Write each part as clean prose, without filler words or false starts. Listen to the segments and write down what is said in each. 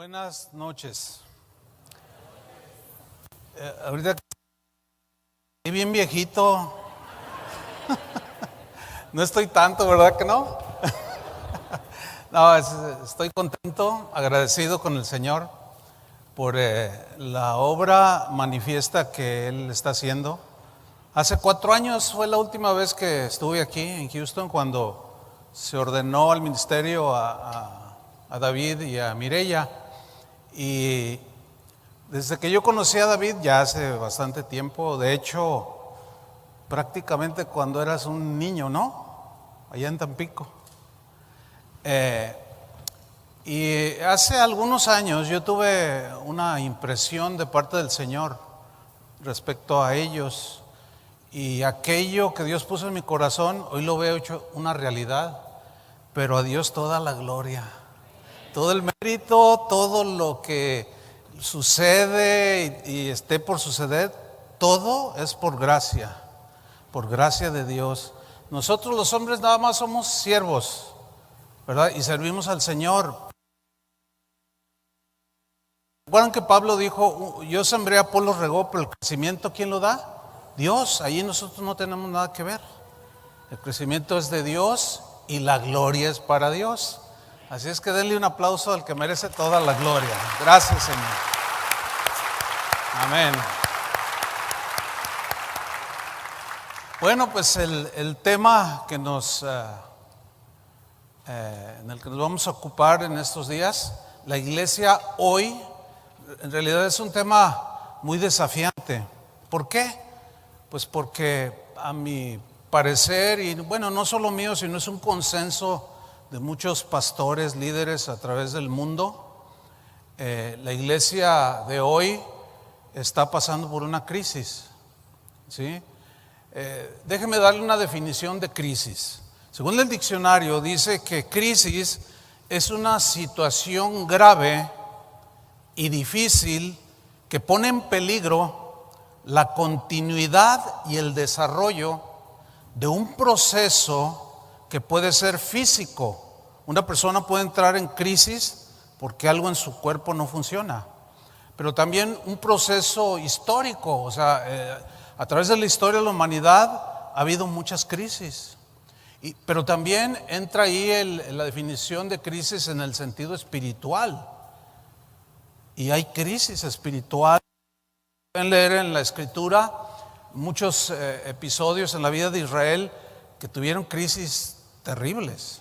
Buenas noches. Ahorita estoy bien viejito. No estoy tanto, ¿verdad que no? No, estoy contento, agradecido con el Señor por la obra manifiesta que Él está haciendo. Hace 4 años fue la última vez que estuve aquí en Houston, cuando se ordenó al ministerio a David y a Mireya. Y desde que yo conocí a David ya hace bastante tiempo, de hecho, prácticamente cuando eras un niño, ¿no? Allá en Tampico. Y hace algunos años yo tuve una impresión de parte del Señor respecto a ellos, y aquello que Dios puso en mi corazón, hoy lo veo hecho una realidad, pero a Dios toda la gloria, todo el mérito, todo lo que sucede y esté por suceder, todo es por gracia de Dios. Nosotros los hombres nada más somos siervos, ¿verdad? Y servimos al Señor. ¿Recuerdan que Pablo dijo, yo sembré, Apolo regó, pero el crecimiento ¿quién lo da? Dios. Ahí nosotros no tenemos nada que ver. El crecimiento es de Dios y la gloria es para Dios. Así es que denle un aplauso al que merece toda la gloria. Gracias, Señor. Amén. Bueno, pues el tema que en el que nos vamos a ocupar en estos días, la iglesia hoy, en realidad es un tema muy desafiante. ¿Por qué? Pues porque a mi parecer, y bueno, no solo mío, sino es un consenso de muchos pastores, líderes a través del mundo, la iglesia de hoy está pasando por una crisis, ¿sí? Déjeme darle una definición de crisis. Según el diccionario, dice que crisis es una situación grave y difícil que pone en peligro la continuidad y el desarrollo de un proceso que puede ser físico. Una persona puede entrar en crisis porque algo en su cuerpo no funciona, pero también un proceso histórico. O sea, a través de la historia de la humanidad ha habido muchas crisis, pero también entra ahí la definición de crisis en el sentido espiritual, y hay crisis espiritual. Pueden leer en la Escritura muchos episodios en la vida de Israel que tuvieron crisis terribles,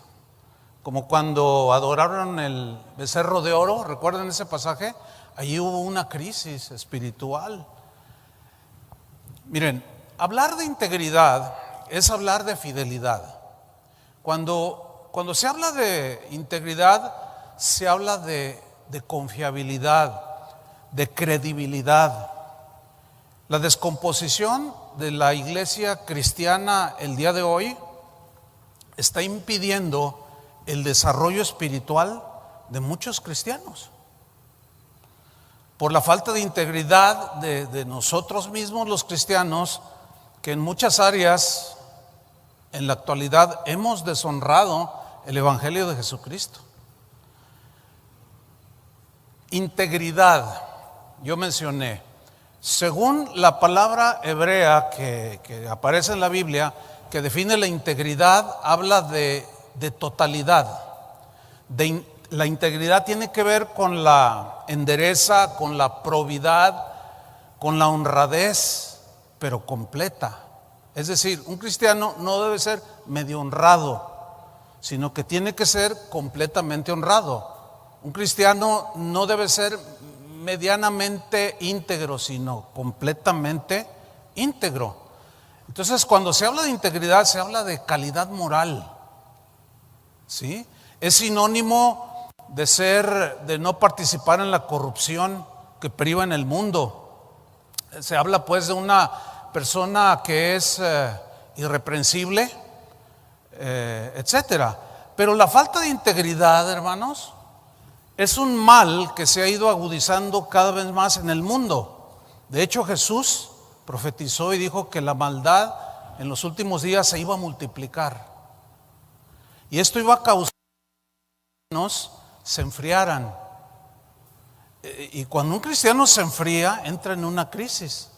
como cuando adoraron el becerro de oro. ¿Recuerdan ese pasaje? Allí hubo una crisis espiritual. Miren, hablar de integridad es hablar de fidelidad. Cuando se habla de integridad, se habla de confiabilidad, de credibilidad. La descomposición de la iglesia cristiana el día de hoy está impidiendo el desarrollo espiritual de muchos cristianos por la falta de integridad de nosotros mismos, los cristianos, que en muchas áreas en la actualidad hemos deshonrado el evangelio de Jesucristo. Integridad, yo mencioné, según la palabra hebrea que aparece en la Biblia, que define la integridad, habla de totalidad. La integridad tiene que ver con la endereza, con la probidad, con la honradez, pero completa. Es decir, un cristiano no debe ser medio honrado, sino que tiene que ser completamente honrado. Un cristiano no debe ser medianamente íntegro, sino completamente íntegro. Entonces, cuando se habla de integridad, se habla de calidad moral, ¿sí? Es sinónimo de no participar en la corrupción que priva en el mundo. Se habla pues de una persona que es irreprensible, etcétera. Pero la falta de integridad, hermanos, es un mal que se ha ido agudizando cada vez más en el mundo. De hecho, Jesús profetizó y dijo que la maldad en los últimos días se iba a multiplicar. Y esto iba a causar que se enfriaran. Y cuando un cristiano se enfría, entra en una crisis.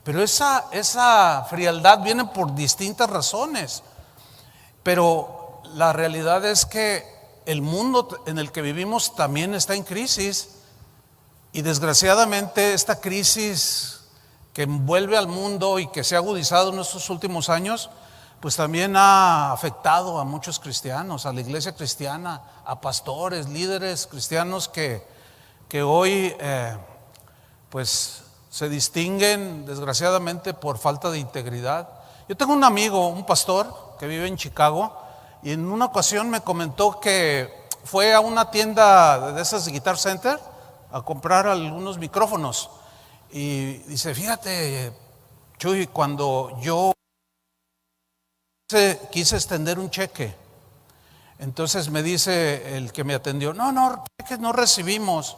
Pero esa frialdad viene por distintas razones. Pero la realidad es que el mundo en el que vivimos también está en crisis. Y desgraciadamente esta crisis que envuelve al mundo y que se ha agudizado en estos últimos años, pues también ha afectado a muchos cristianos, a la iglesia cristiana, a pastores, líderes cristianos que hoy pues se distinguen desgraciadamente por falta de integridad. Yo tengo un amigo, un pastor que vive en Chicago, y en una ocasión me comentó que fue a una tienda de esas de Guitar Center a comprar algunos micrófonos. Y dice, fíjate, Chuy, cuando yo quise extender un cheque, entonces me dice el que me atendió, no, cheques no recibimos.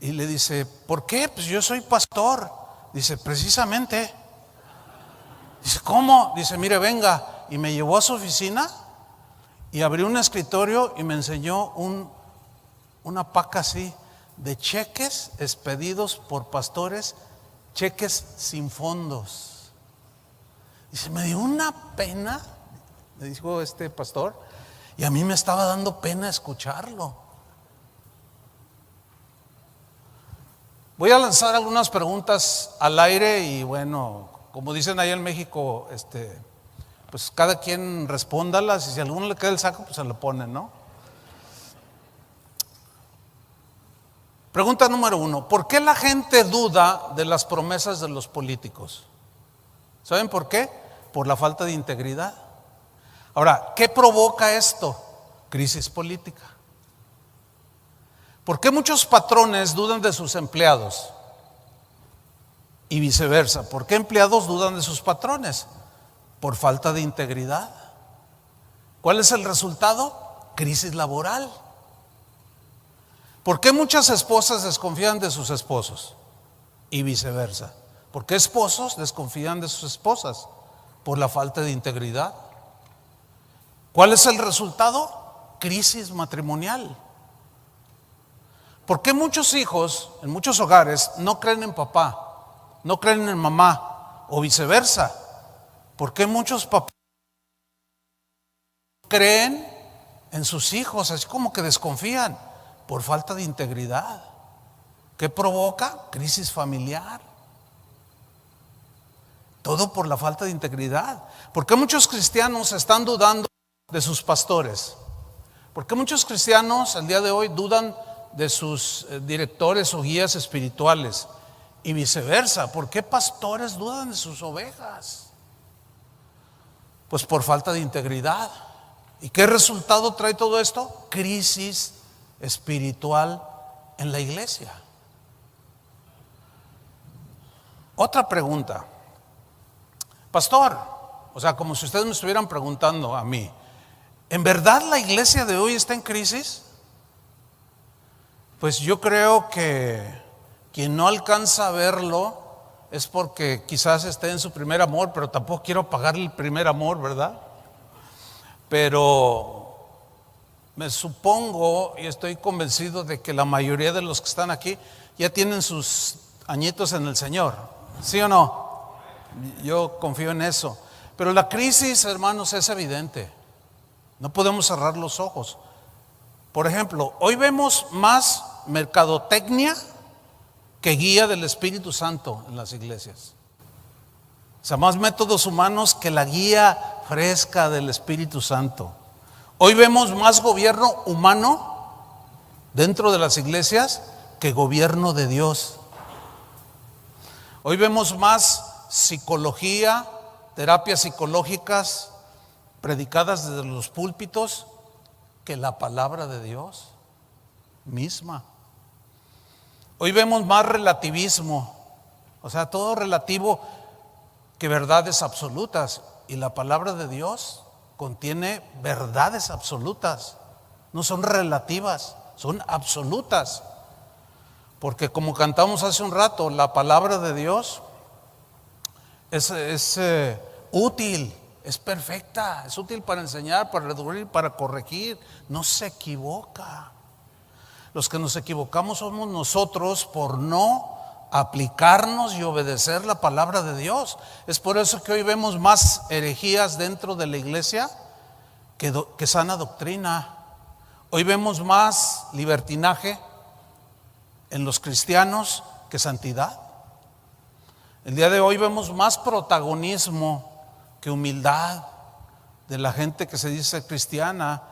Y le dice, ¿por qué? Pues yo soy pastor. Dice, precisamente. Dice, ¿cómo? Dice, mire, venga. Y me llevó a su oficina y abrió un escritorio y me enseñó una paca así de cheques expedidos por pastores, cheques sin fondos. Dice, me dio una pena, me dijo este pastor, y a mí me estaba dando pena escucharlo. Voy a lanzar algunas preguntas al aire y bueno, como dicen allá en México, pues cada quien respóndalas y si a alguno le queda el saco, pues se lo pone, ¿no? Pregunta número 1, ¿por qué la gente duda de las promesas de los políticos? ¿Saben por qué? Por la falta de integridad. Ahora, ¿qué provoca esto? Crisis política. ¿Por qué muchos patrones dudan de sus empleados? Y viceversa. ¿Por qué empleados dudan de sus patrones? Por falta de integridad. ¿Cuál es el resultado? Crisis laboral. ¿Por qué muchas esposas desconfían de sus esposos? Y viceversa. ¿Por qué esposos desconfían de sus esposas? Por la falta de integridad. ¿Cuál es el resultado? Crisis matrimonial. ¿Por qué muchos hijos en muchos hogares no creen en papá, no creen en mamá o viceversa? ¿Por qué muchos papás creen en sus hijos, así como que desconfían? Por falta de integridad. ¿Qué provoca? Crisis familiar. Todo por la falta de integridad. ¿Por qué muchos cristianos están dudando de sus pastores? ¿Por qué muchos cristianos el día de hoy dudan de sus directores o guías espirituales? Y viceversa, ¿por qué pastores dudan de sus ovejas? Pues por falta de integridad. ¿Y qué resultado trae todo esto? Crisis espiritual en la iglesia. Otra pregunta, pastor, o sea, como si ustedes me estuvieran preguntando a mí, ¿en verdad la iglesia de hoy está en crisis? Pues yo creo que quien no alcanza a verlo es porque quizás esté en su primer amor, pero tampoco quiero pagarle el primer amor, ¿verdad? Pero me supongo y estoy convencido de que la mayoría de los que están aquí ya tienen sus añitos en el Señor, ¿sí o no? Yo confío en eso. Pero la crisis, hermanos, es evidente. No podemos cerrar los ojos. Por ejemplo, hoy vemos más mercadotecnia que guía del Espíritu Santo en las iglesias. O sea, más métodos humanos que la guía fresca del Espíritu Santo. Hoy vemos más gobierno humano dentro de las iglesias que gobierno de Dios. Hoy vemos más psicología, terapias psicológicas predicadas desde los púlpitos que la palabra de Dios misma. Hoy vemos más relativismo, o sea, todo relativo que verdades absolutas, y la palabra de Dios contiene verdades absolutas, no son relativas, son absolutas. Porque como cantamos hace un rato, la palabra de Dios es útil, es perfecta, es útil para enseñar, para redarguir, para corregir, no se equivoca. Los que nos equivocamos somos nosotros por no aplicarnos y obedecer la palabra de Dios. Es por eso que hoy vemos más herejías dentro de la iglesia que sana doctrina. Hoy vemos más libertinaje en los cristianos que santidad. El día de hoy vemos más protagonismo que humildad de la gente que se dice cristiana,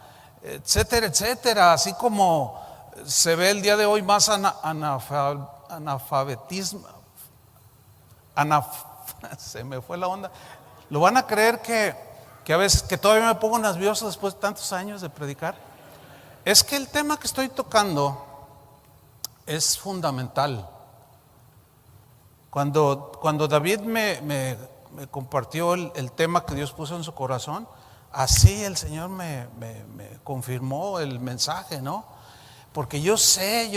etcétera, etcétera. Así como se ve el día de hoy más analfabetismo, se me fue la onda. Lo van a creer que a veces, que todavía me pongo nervioso después de tantos años de predicar. Es que el tema que estoy tocando es fundamental. Cuando David me compartió el tema que Dios puso en su corazón, así el Señor me confirmó el mensaje, ¿no? Porque yo sé,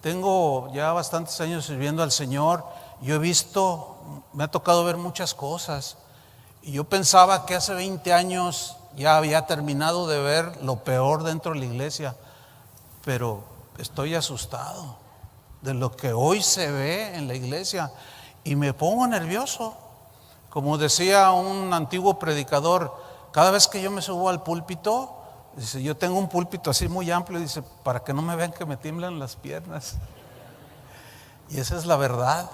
tengo ya bastantes años sirviendo al Señor. Yo he visto, me ha tocado ver muchas cosas. Y yo pensaba que hace 20 años ya había terminado de ver lo peor dentro de la iglesia. Pero estoy asustado de lo que hoy se ve en la iglesia. Y me pongo nervioso. Como decía un antiguo predicador, cada vez que yo me subo al púlpito, dice, yo tengo un púlpito así muy amplio, dice, para que no me vean que me tiemblan las piernas. Y esa es la verdad.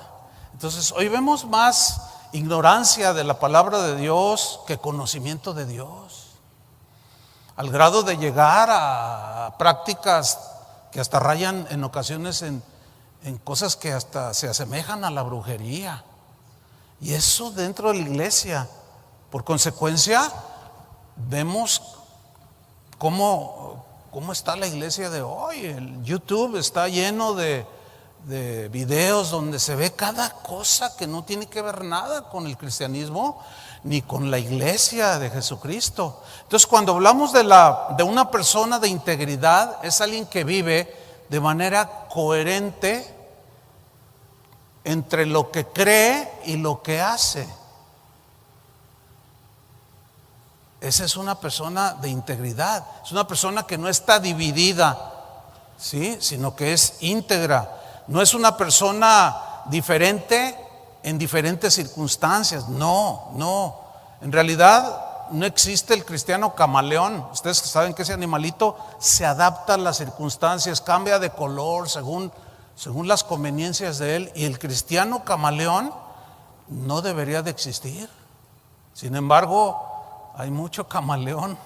Entonces, hoy vemos más ignorancia de la palabra de Dios que conocimiento de Dios, al grado de llegar a prácticas que hasta rayan en ocasiones en cosas que hasta se asemejan a la brujería. Y eso dentro de la iglesia. Por consecuencia, vemos cómo está la iglesia de hoy. El YouTube está lleno de videos donde se ve cada cosa que no tiene que ver nada con el cristianismo ni con la iglesia de Jesucristo. Entonces, cuando hablamos de una persona de integridad, es alguien que vive de manera coherente entre lo que cree y lo que hace. Esa es una persona de integridad. Es una persona que no está dividida, ¿sí? Sino que es íntegra. No es una persona diferente en diferentes circunstancias. No. En realidad no existe el cristiano camaleón. Ustedes saben que ese animalito se adapta a las circunstancias, cambia de color según las conveniencias de él. Y el cristiano camaleón no debería de existir. Sin embargo, hay mucho camaleón.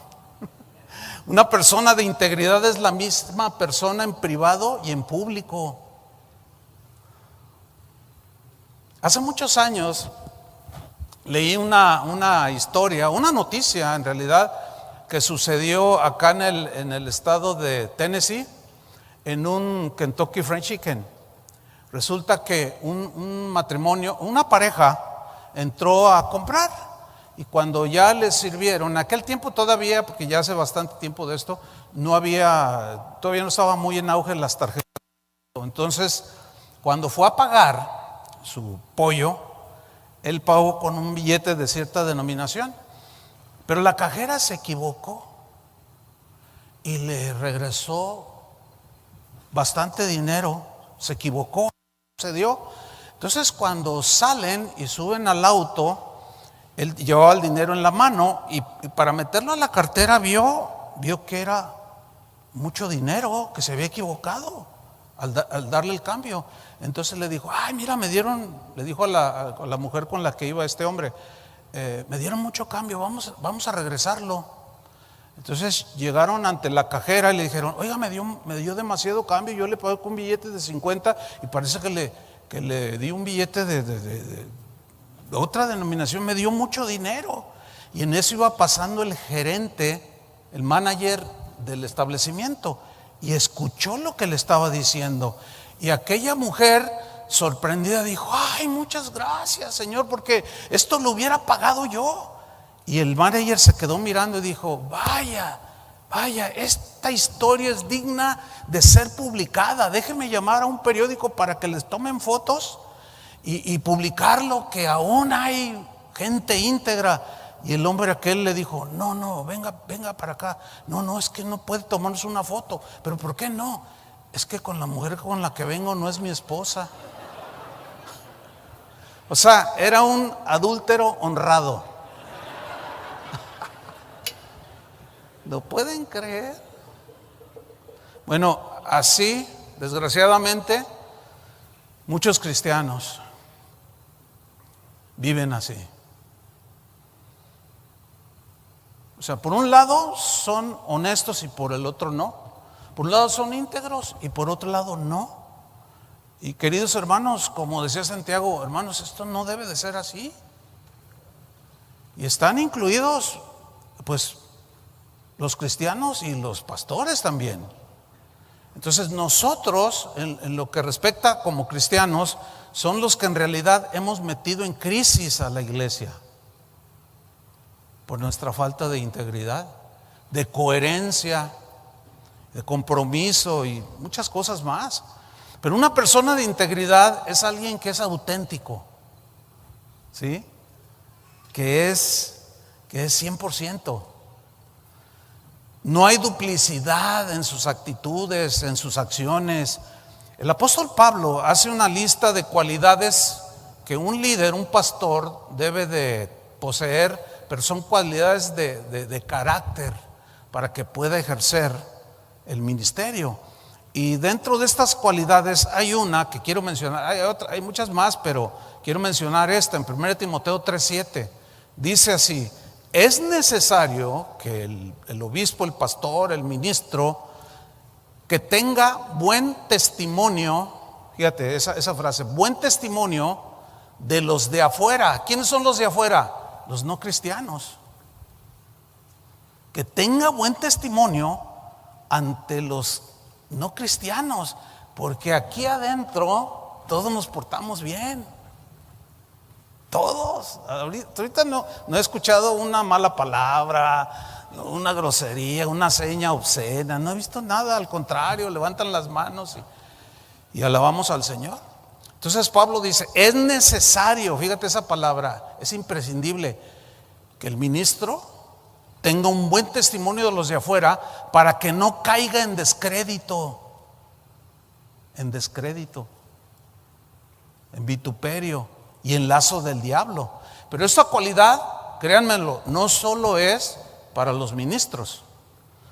Una persona de integridad es la misma persona en privado y en público. Hace muchos años leí una historia, una noticia en realidad, que sucedió acá en el estado de Tennessee, en un Kentucky Fried Chicken. Resulta que un matrimonio, una pareja, entró a comprar. Y cuando ya les sirvieron, en aquel tiempo todavía, porque ya hace bastante tiempo de esto, todavía no estaba muy en auge las tarjetas. Entonces, cuando fue a pagar su pollo, él pagó con un billete de cierta denominación, pero la cajera se equivocó y le regresó bastante dinero. Se equivocó, se dio. Entonces, cuando salen y suben al auto, él llevaba el dinero en la mano y para meterlo a la cartera vio que era mucho dinero, que se había equivocado al darle el cambio. Entonces le dijo, ay, mira, le dijo a la mujer con la que iba este hombre, me dieron mucho cambio, vamos a regresarlo. Entonces llegaron ante la cajera y le dijeron, oiga, me dio demasiado cambio, yo le pagué con un billete de 50 y parece que le di un billete de otra denominación, me dio mucho dinero. Y en eso iba pasando el gerente, el manager del establecimiento, y escuchó lo que le estaba diciendo. Y aquella mujer sorprendida dijo, ay, muchas gracias, Señor, porque esto lo hubiera pagado yo. Y el manager se quedó mirando y dijo, vaya, esta historia es digna de ser publicada. Déjeme llamar a un periódico para que les tomen fotos y publicarlo, que aún hay gente íntegra. Y el hombre aquel le dijo, no, venga para acá. No, es que no puede tomarnos una foto. ¿Pero por qué no? Es que con la mujer con la que vengo no es mi esposa. O sea, era un adúltero honrado. ¿Lo pueden creer? Bueno, así, desgraciadamente, muchos cristianos viven así. O sea, por un lado son honestos y por el otro no. Por un lado son íntegros y por otro lado no. Y queridos hermanos, como decía Santiago, hermanos, esto no debe de ser así. Y están incluidos, pues, los cristianos y los pastores también. Entonces nosotros, en lo que respecta como cristianos, son los que en realidad hemos metido en crisis a la iglesia por nuestra falta de integridad, de coherencia, de compromiso y muchas cosas más. Pero una persona de integridad es alguien que es auténtico, ¿sí? Que es 100%. No hay duplicidad en sus actitudes, en sus acciones. El apóstol Pablo hace una lista de cualidades que un líder, un pastor debe de poseer, pero son cualidades de carácter para que pueda ejercer el ministerio. Y dentro de estas cualidades hay una que quiero mencionar, hay muchas más, pero quiero mencionar esta en 1 Timoteo 3:7. Dice así: es necesario que el obispo, el pastor, el ministro, que tenga buen testimonio, fíjate esa frase, buen testimonio de los de afuera. ¿Quiénes son los de afuera? Los no cristianos. Que tenga buen testimonio ante los no cristianos, porque aquí adentro todos nos portamos bien. Todos. Ahorita no he escuchado una mala palabra, una grosería, una seña obscena. No he visto nada, al contrario, levantan las manos y alabamos al Señor. Entonces Pablo dice, es necesario, fíjate esa palabra, es imprescindible que el ministro tenga un buen testimonio de los de afuera para que no caiga en descrédito, en vituperio y en lazo del diablo. Pero esta cualidad, créanmelo, no solo es para los ministros,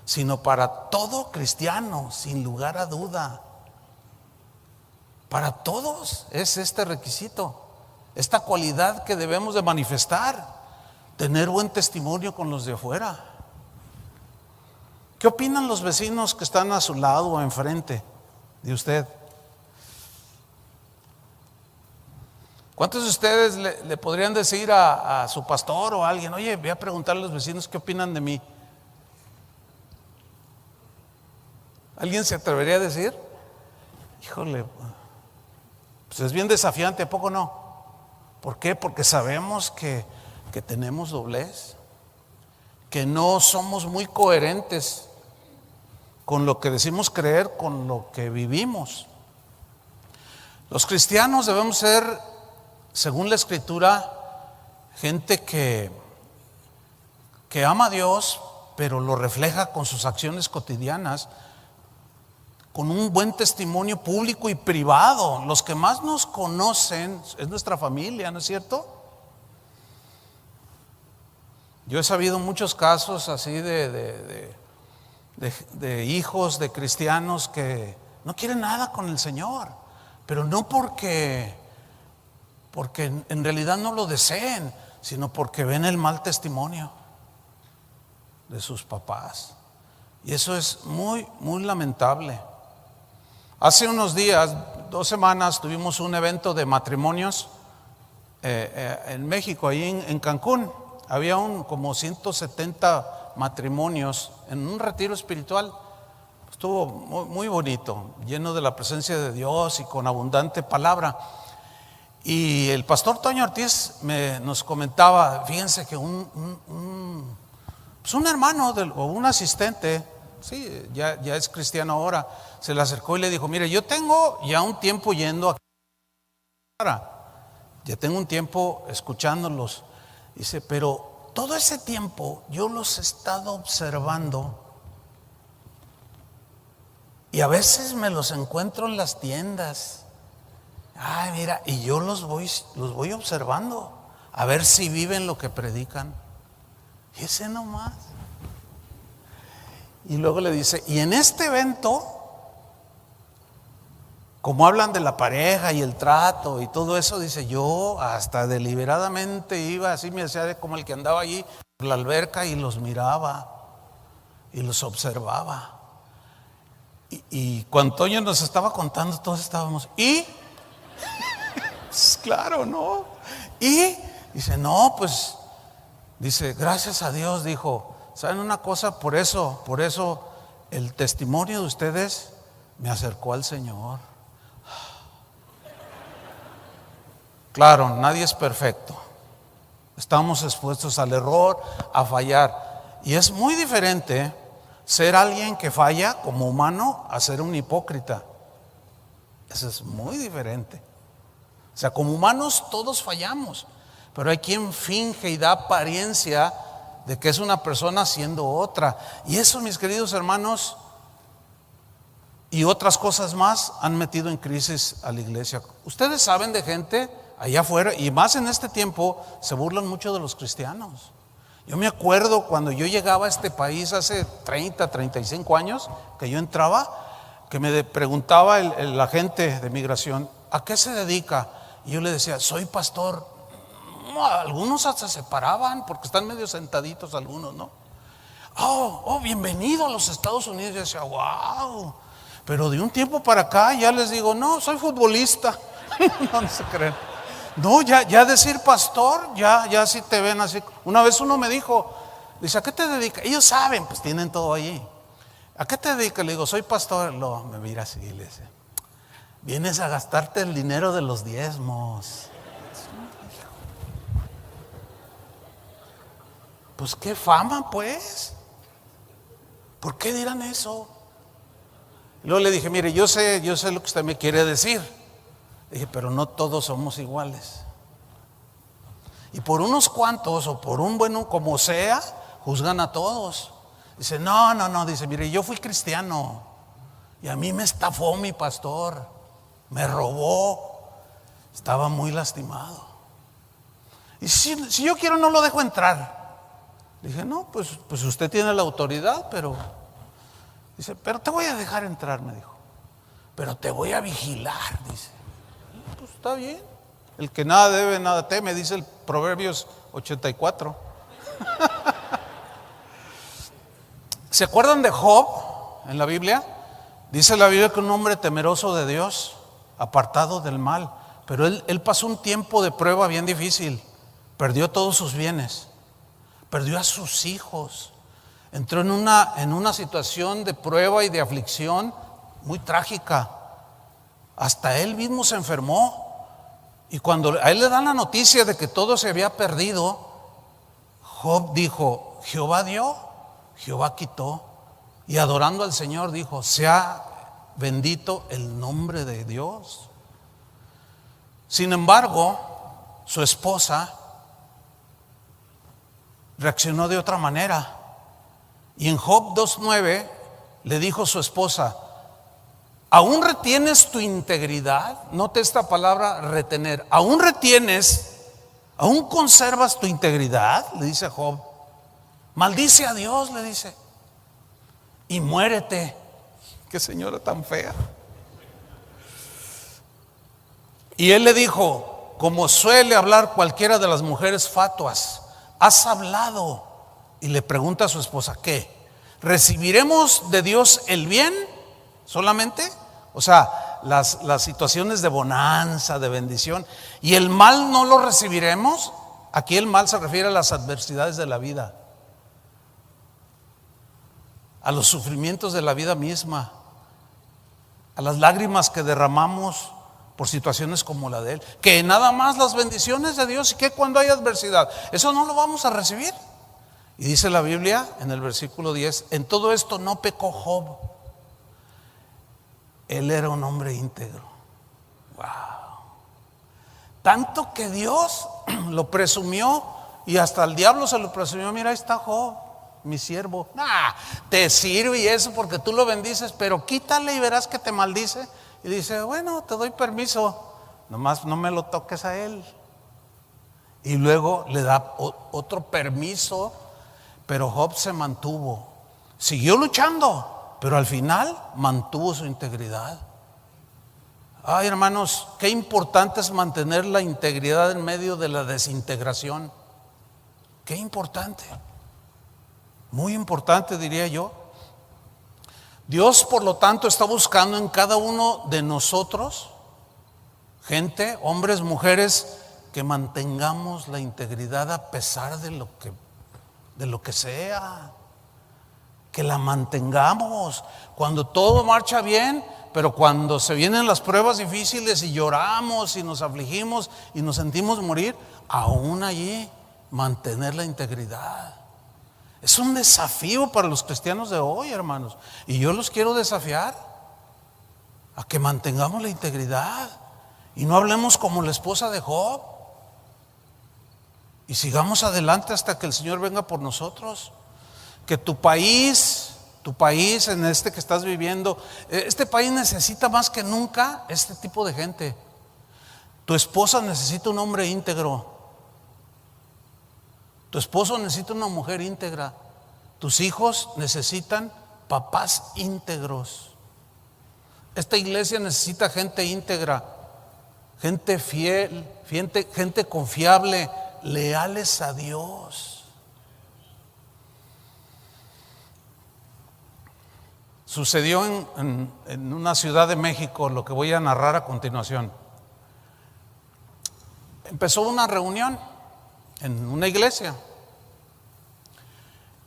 sino para todo cristiano, sin lugar a duda. Para todos es este requisito, esta cualidad que debemos de manifestar, tener buen testimonio con los de afuera. ¿Qué opinan los vecinos que están a su lado o enfrente de usted? ¿Cuántos de ustedes le podrían decir a su pastor o a alguien, oye, voy a preguntarle a los vecinos qué opinan de mí? ¿Alguien se atrevería a decir? Híjole, pues es bien desafiante, ¿a poco no? ¿Por qué? Porque sabemos que tenemos doblez, que no somos muy coherentes con lo que decimos creer, con lo que vivimos. Los cristianos debemos ser, según la Escritura, gente que ama a Dios, pero lo refleja con sus acciones cotidianas, con un buen testimonio público y privado. Los que más nos conocen es nuestra familia, ¿no es cierto? Yo he sabido muchos casos así de hijos de cristianos que no quieren nada con el Señor, pero no porque en realidad no lo deseen, sino porque ven el mal testimonio de sus papás. Y eso es muy, muy lamentable. Hace unos días, 2 semanas, tuvimos un evento de matrimonios en México, ahí en Cancún. Había como 170 matrimonios en un retiro espiritual. Estuvo muy, muy bonito, lleno de la presencia de Dios y con abundante palabra. Y el pastor Toño Ortiz nos comentaba, fíjense que un hermano o un asistente, sí, ya es cristiano ahora, se le acercó y le dijo, mire, yo tengo ya un tiempo yendo a ya tengo un tiempo escuchándolos. Dice, pero todo ese tiempo yo los he estado observando y a veces me los encuentro en las tiendas. Ay, mira, y yo los voy observando a ver si viven lo que predican. Y ese nomás. Y luego le dice, y en este evento, como hablan de la pareja y el trato y todo eso, dice, yo hasta deliberadamente iba, así me hacía como el que andaba allí por la alberca y los miraba y los observaba. Y cuando Toño nos estaba contando, todos estábamos, y claro, ¿no? Y dice, no, pues, dice, gracias a Dios, dijo, ¿saben una cosa? Por eso el testimonio de ustedes me acercó al Señor. Claro, nadie es perfecto. Estamos expuestos al error, a fallar. Y es muy diferente ser alguien que falla como humano a ser un hipócrita. Eso es muy diferente. O sea, como humanos todos fallamos, pero hay quien finge y da apariencia de que es una persona siendo otra. Y eso, mis queridos hermanos, y otras cosas más han metido en crisis a la iglesia. Ustedes saben de gente allá afuera, y más en este tiempo, se burlan mucho de los cristianos. Yo me acuerdo cuando yo llegaba a este país hace 30, 35 años, que yo entraba, que me preguntaba el agente de migración, ¿a qué se dedica? Y yo le decía, soy pastor. No, algunos hasta se paraban porque están medio sentaditos algunos, ¿no? Oh, bienvenido a los Estados Unidos. Yo decía, wow. Pero de un tiempo para acá ya les digo, no, soy futbolista. No se creen. No, ya decir pastor, ya si te ven así. Una vez uno me dijo, dice, ¿a qué te dedicas? Ellos saben, pues tienen todo allí. ¿A qué te dedicas? Le digo, soy pastor. Me mira así y le dice, vienes a gastarte el dinero de los diezmos. Pues qué fama, pues. ¿Por qué dirán eso? Luego le dije, mire, yo sé lo que usted me quiere decir. Le dije, pero no todos somos iguales. Y por unos cuantos o por un bueno como sea, juzgan a todos. Dice, no, dice, mire, yo fui cristiano y a mí me estafó mi pastor, me robó, estaba muy lastimado. Y si yo quiero no lo dejo entrar. Le dije, no, pues usted tiene la autoridad, pero dice, pero te voy a dejar entrar, me dijo. Pero te voy a vigilar, dice. Pues está bien. El que nada debe, nada teme, dice el Proverbios 84. ¿Se acuerdan de Job en la Biblia? Dice la Biblia que un hombre temeroso de Dios, apartado del mal, pero él pasó un tiempo de prueba bien difícil. Perdió todos sus bienes, perdió a sus hijos, entró en una situación de prueba y de aflicción muy trágica. Hasta él mismo se enfermó. Y cuando a él le dan la noticia de que todo se había perdido, Job dijo, Jehová dio, Jehová quitó. Y adorando al Señor dijo, sea bendito el nombre de Dios. Sin embargo, su esposa reaccionó de otra manera. Y en Job 2:9 le dijo su esposa, ¿aún retienes tu integridad? Note esta palabra, retener. ¿Aún retienes, aún conservas tu integridad? Le dice a Job. Maldice a Dios, le dice, y muérete. Qué señora tan fea. Y él le dijo, como suele hablar cualquiera de las mujeres fatuas, has hablado. Y le pregunta a su esposa, ¿qué? ¿Recibiremos de Dios el bien solamente? O sea, las situaciones de bonanza, de bendición, y el mal no lo recibiremos. Aquí el mal se refiere a las adversidades de la vida, a los sufrimientos de la vida misma, a las lágrimas que derramamos por situaciones como la de él. Que nada más las bendiciones de Dios, y que cuando hay adversidad, eso no lo vamos a recibir. Y dice la Biblia en el versículo 10, en todo esto no pecó Job. Él era un hombre íntegro. Wow. Tanto que Dios lo presumió Y hasta el diablo se lo presumió: mira, ahí está Job, mi siervo. Te sirve y eso porque tú lo bendices, pero quítale y verás que te maldice. Y dice: bueno, te doy permiso, nomás no me lo toques a él. Y luego le da otro permiso, pero Job se mantuvo, siguió luchando, pero al final mantuvo su integridad. Ay, hermanos, qué importante es mantener la integridad en medio de la desintegración. Qué importante, muy importante, diría yo. Dios, por lo tanto, está buscando en cada uno de nosotros gente, hombres, mujeres, que mantengamos la integridad a pesar de lo que sea. Que la mantengamos cuando todo marcha bien, pero cuando se vienen las pruebas difíciles y lloramos y nos afligimos y nos sentimos morir, aún allí mantener la integridad. Es un desafío para los cristianos de hoy, hermanos, y yo los quiero desafiar a que mantengamos la integridad y no hablemos como la esposa de Job, y sigamos adelante hasta que el Señor venga por nosotros. Que tu país en este que estás viviendo, este país necesita más que nunca este tipo de gente. Tu esposa necesita un hombre íntegro. Tu esposo necesita una mujer íntegra. Tus hijos necesitan papás íntegros. Esta iglesia necesita gente íntegra, gente fiel, gente confiable, leales a Dios. Sucedió en una ciudad de México lo que voy a narrar a continuación. Empezó una reunión en una iglesia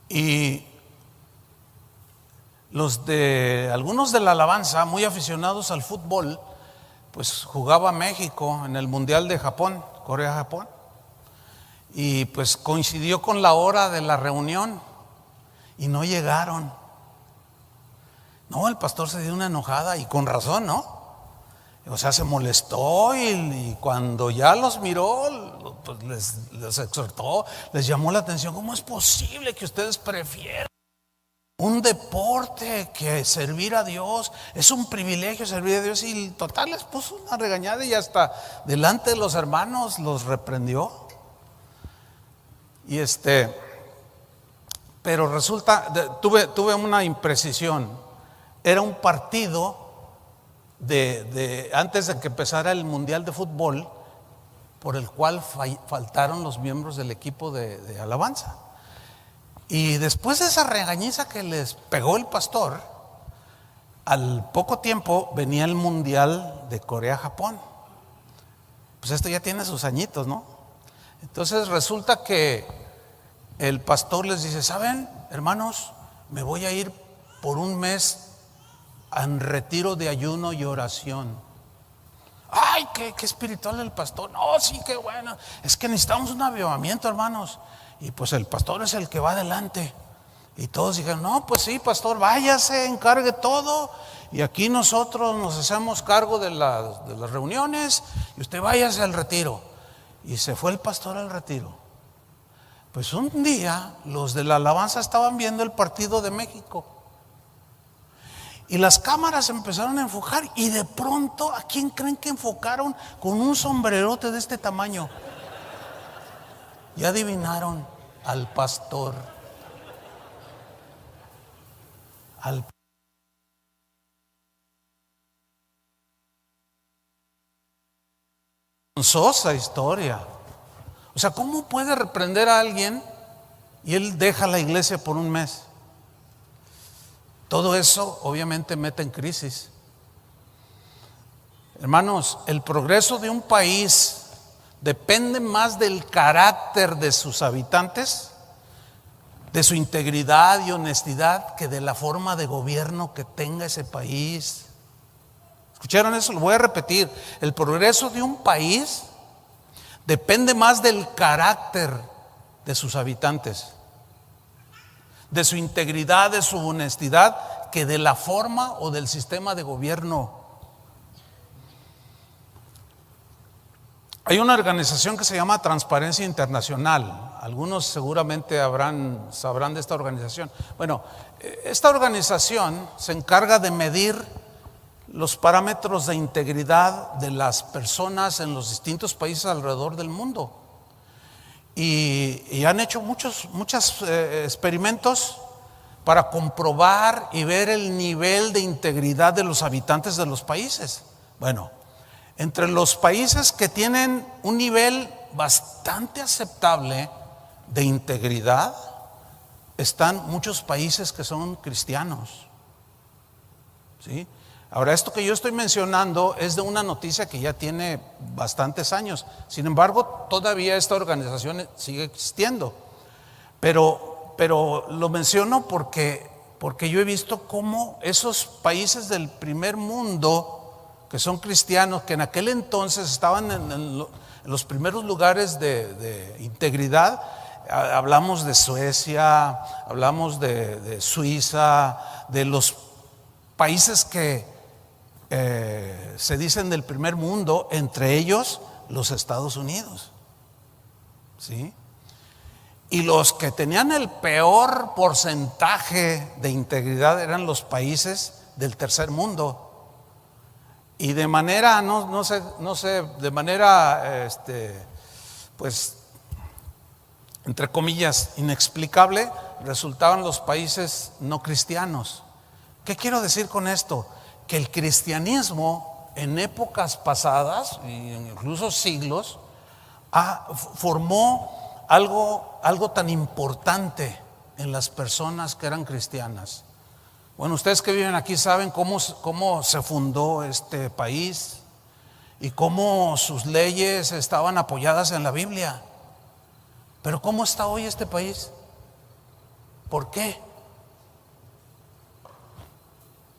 y algunos de la alabanza, muy aficionados al fútbol, pues jugaba México en el Mundial de Japón, Corea-Japón, y pues coincidió con la hora de la reunión y no llegaron. No, el pastor se dio una enojada y con razón, ¿no? O sea, se molestó y cuando ya los miró, pues les exhortó, les llamó la atención. ¿Cómo es posible que ustedes prefieran un deporte que servir a Dios? Es un privilegio servir a Dios. Y total les puso una regañada y hasta delante de los hermanos los reprendió. Y pero resulta, tuve una imprecisión. Era un partido antes de que empezara el Mundial de Fútbol, por el cual faltaron los miembros del equipo de alabanza. Y después de esa regañiza que les pegó el pastor, al poco tiempo venía el Mundial de Corea-Japón. Pues esto ya tiene sus añitos, ¿no? Entonces resulta que el pastor les dice: ¿saben, hermanos? Me voy a ir por un mes en retiro de ayuno y oración. Ay, qué espiritual el pastor. No, sí, qué bueno. Es que necesitamos un avivamiento, hermanos. Y pues el pastor es el que va adelante. Y todos dijeron: no, pues sí, pastor, váyase, encargue todo. Y aquí nosotros nos hacemos cargo de las reuniones. Y usted váyase al retiro. Y se fue el pastor al retiro. Pues un día los de la alabanza estaban viendo el partido de México. Y las cámaras empezaron a enfocar. Y de pronto, ¿a quién creen que enfocaron? Con un sombrerote de este tamaño. Ya adivinaron: al pastor. Vergonzosa historia. O sea, ¿cómo puede reprender a alguien y él deja la iglesia por un mes? Todo eso obviamente mete en crisis. Hermanos, el progreso de un país depende más del carácter de sus habitantes, de su integridad y honestidad, que de la forma de gobierno que tenga ese país. ¿Escucharon eso? Lo voy a repetir. El progreso de un país depende más del carácter de sus habitantes, de su integridad, de su honestidad, que de la forma o del sistema de gobierno. Hay una organización que se llama Transparencia Internacional. Algunos seguramente sabrán de esta organización. Bueno, esta organización se encarga de medir los parámetros de integridad de las personas en los distintos países alrededor del mundo. Y han hecho muchos experimentos para comprobar y ver el nivel de integridad de los habitantes de los países. Bueno, entre los países que tienen un nivel bastante aceptable de integridad están muchos países que son cristianos. ¿Sí? Ahora, esto que yo estoy mencionando es de una noticia que ya tiene bastantes años. Sin embargo, todavía esta organización sigue existiendo. Pero lo menciono porque yo he visto cómo esos países del primer mundo que son cristianos, que en aquel entonces estaban en los primeros lugares de integridad. Hablamos de Suecia, hablamos de Suiza, de los países que se dicen del primer mundo, entre ellos los Estados Unidos. ¿Sí? Y los que tenían el peor porcentaje de integridad eran los países del tercer mundo. Y de manera, no sé, de manera, pues, entre comillas, inexplicable, resultaban los países no cristianos. ¿Qué quiero decir con esto? Que el cristianismo en épocas pasadas, incluso siglos, formó algo tan importante en las personas que eran cristianas. Bueno, ustedes que viven aquí saben cómo se fundó este país y cómo sus leyes estaban apoyadas en la Biblia. Pero ¿cómo está hoy este país? ¿Por qué?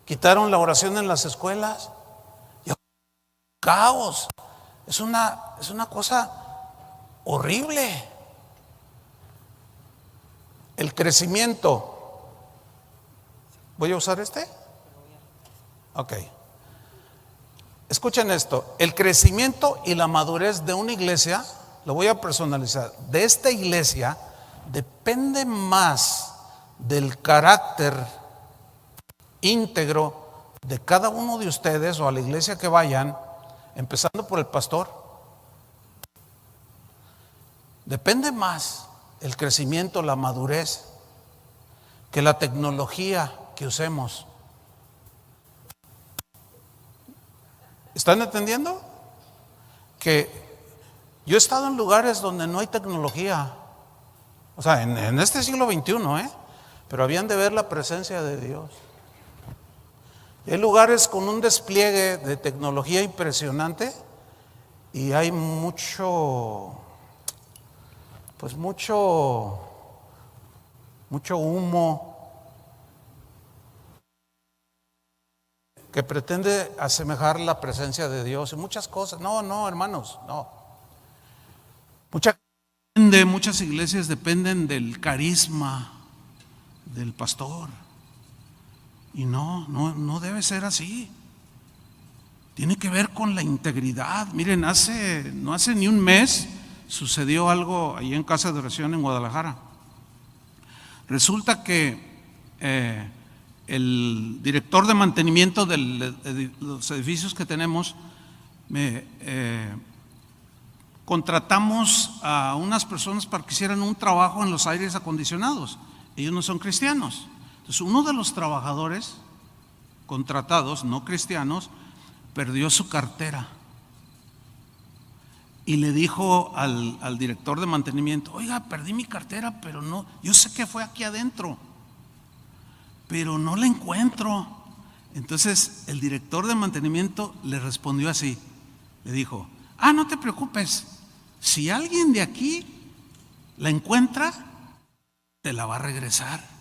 Quitaron la oración en las escuelas. Y caos. Es una cosa horrible. El crecimiento. ¿Voy a usar este? Ok. Escuchen esto. El crecimiento y la madurez de una iglesia, lo voy a personalizar, de esta iglesia depende más del carácter íntegro de cada uno de ustedes o a la iglesia que vayan, empezando por el pastor. Depende más el crecimiento, la madurez, que la tecnología que usemos. ¿Están entendiendo? Que yo he estado en lugares donde no hay tecnología, o sea, en este siglo XXI, pero habían de ver la presencia de Dios. Hay lugares con un despliegue de tecnología impresionante y hay mucho humo que pretende asemejar la presencia de Dios y muchas cosas. No, hermanos, no. Muchas iglesias dependen del carisma del pastor. Y no debe ser así. Tiene que ver con la integridad. Miren, no hace ni un mes sucedió algo ahí en Casa de Oración en Guadalajara. Resulta que el director de mantenimiento de los edificios que tenemos, contratamos a unas personas para que hicieran un trabajo en los aires acondicionados. Ellos no son cristianos. Entonces, uno de los trabajadores contratados, no cristianos, perdió su cartera y le dijo al director de mantenimiento: oiga, perdí mi cartera, pero no, yo sé que fue aquí adentro, pero no la encuentro. Entonces el director de mantenimiento le respondió así, le dijo: no te preocupes, si alguien de aquí la encuentra, te la va a regresar.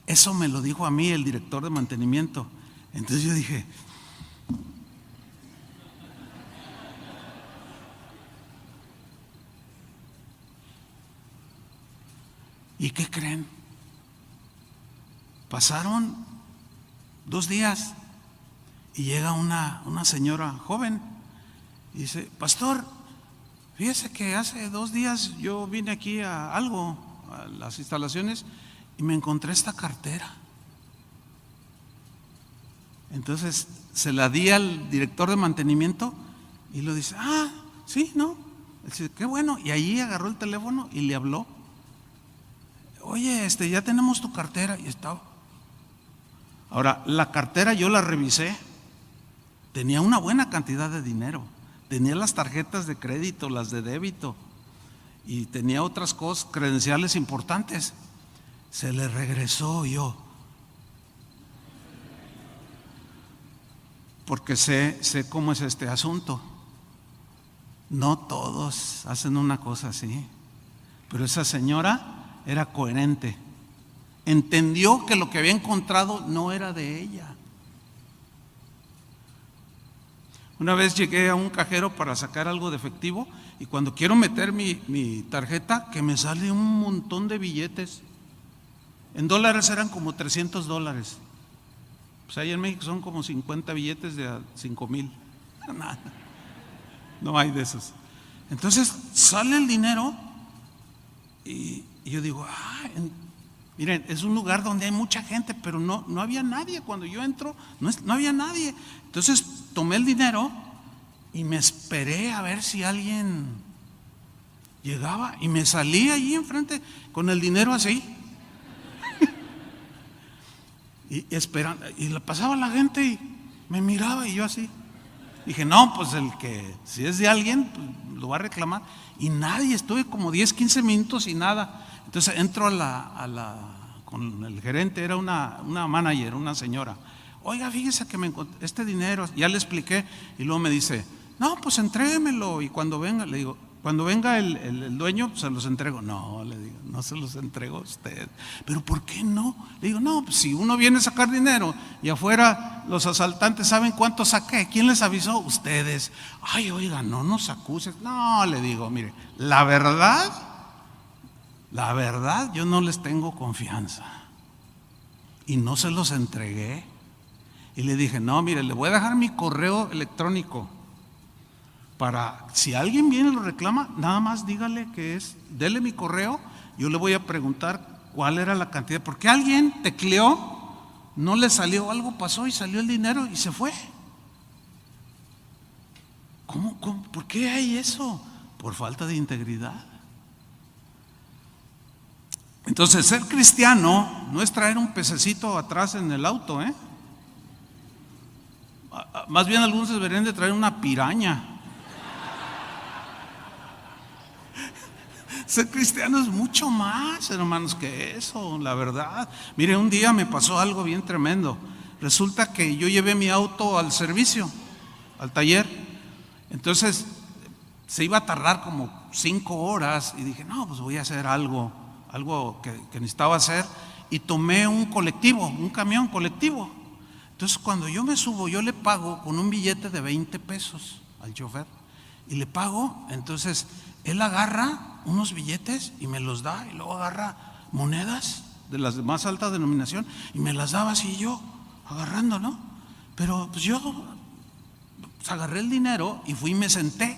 Eso me lo dijo a mí el director de mantenimiento. Entonces yo dije: ¿y qué creen? Pasaron 2 días y llega una señora joven Y dice, pastor, fíjese que hace 2 días yo vine aquí a las instalaciones, y me encontré esta cartera. Entonces se la di al director de mantenimiento y lo dice, sí, no. Dice, qué bueno. Y allí agarró el teléfono y le habló. Oye, ya tenemos tu cartera. Y estaba. Ahora, la cartera yo la revisé. Tenía una buena cantidad de dinero. Tenía las tarjetas de crédito, las de débito. Y tenía otras cosas, credenciales importantes. Se le regresó yo. Porque sé cómo es este asunto. No todos hacen una cosa así. Pero esa señora era coherente. Entendió que lo que había encontrado no era de ella. Una vez llegué a un cajero para sacar algo de efectivo, y cuando quiero meter mi tarjeta, que me sale un montón de billetes. En dólares eran como $300. Pues ahí en México son como 50 billetes de 5,000. No hay de esos. Entonces sale el dinero y yo digo, miren, es un lugar donde hay mucha gente, pero no había nadie. Cuando yo entro, no había nadie. Entonces tomé el dinero y me esperé a ver si alguien llegaba, y me salí allí enfrente con el dinero así. Y esperando, y le pasaba la gente y me miraba, y yo así. Dije, no, pues si es de alguien, pues lo va a reclamar. Y nadie, estuve como 10, 15 minutos y nada. Entonces entro con el gerente, era una manager, una señora. Oiga, fíjese que me encontré este dinero, ya le expliqué, y luego me dice, no, pues entréguemelo, y cuando venga, le digo, cuando venga el dueño, se los entrego. No, le digo, no se los entrego a usted. ¿Pero por qué no? Le digo, no, pues si uno viene a sacar dinero y afuera los asaltantes saben cuánto saqué, ¿quién les avisó? Ustedes. Ay, oiga, no nos acuses. No, le digo, mire, la verdad, yo no les tengo confianza. Y no se los entregué. Y le dije, no, mire, le voy a dejar mi correo electrónico, para si alguien viene y lo reclama, nada más dígale que dele mi correo, yo le voy a preguntar cuál era la cantidad, porque alguien tecleó, no le salió, algo pasó y salió el dinero y se fue. ¿Cómo? ¿Por qué hay eso? Por falta de integridad. Entonces, ser cristiano no es traer un pececito atrás en el auto, Más bien algunos deberían de traer una piraña. Ser cristiano es mucho más, hermanos, que eso, la verdad. Mire, un día me pasó algo bien tremendo. Resulta que yo llevé mi auto al servicio, al taller. Entonces se iba a tardar como 5 horas, y dije, no, pues voy a hacer algo que necesitaba hacer, y tomé un colectivo, un camión colectivo. Entonces cuando yo me subo, yo le pago con un billete de 20 pesos al chofer, y le pago. Entonces él agarra unos billetes y me los da, y luego agarra monedas de las de más alta denominación y me las daba así, yo agarrando, ¿no? Pero pues yo agarré el dinero y fui y me senté.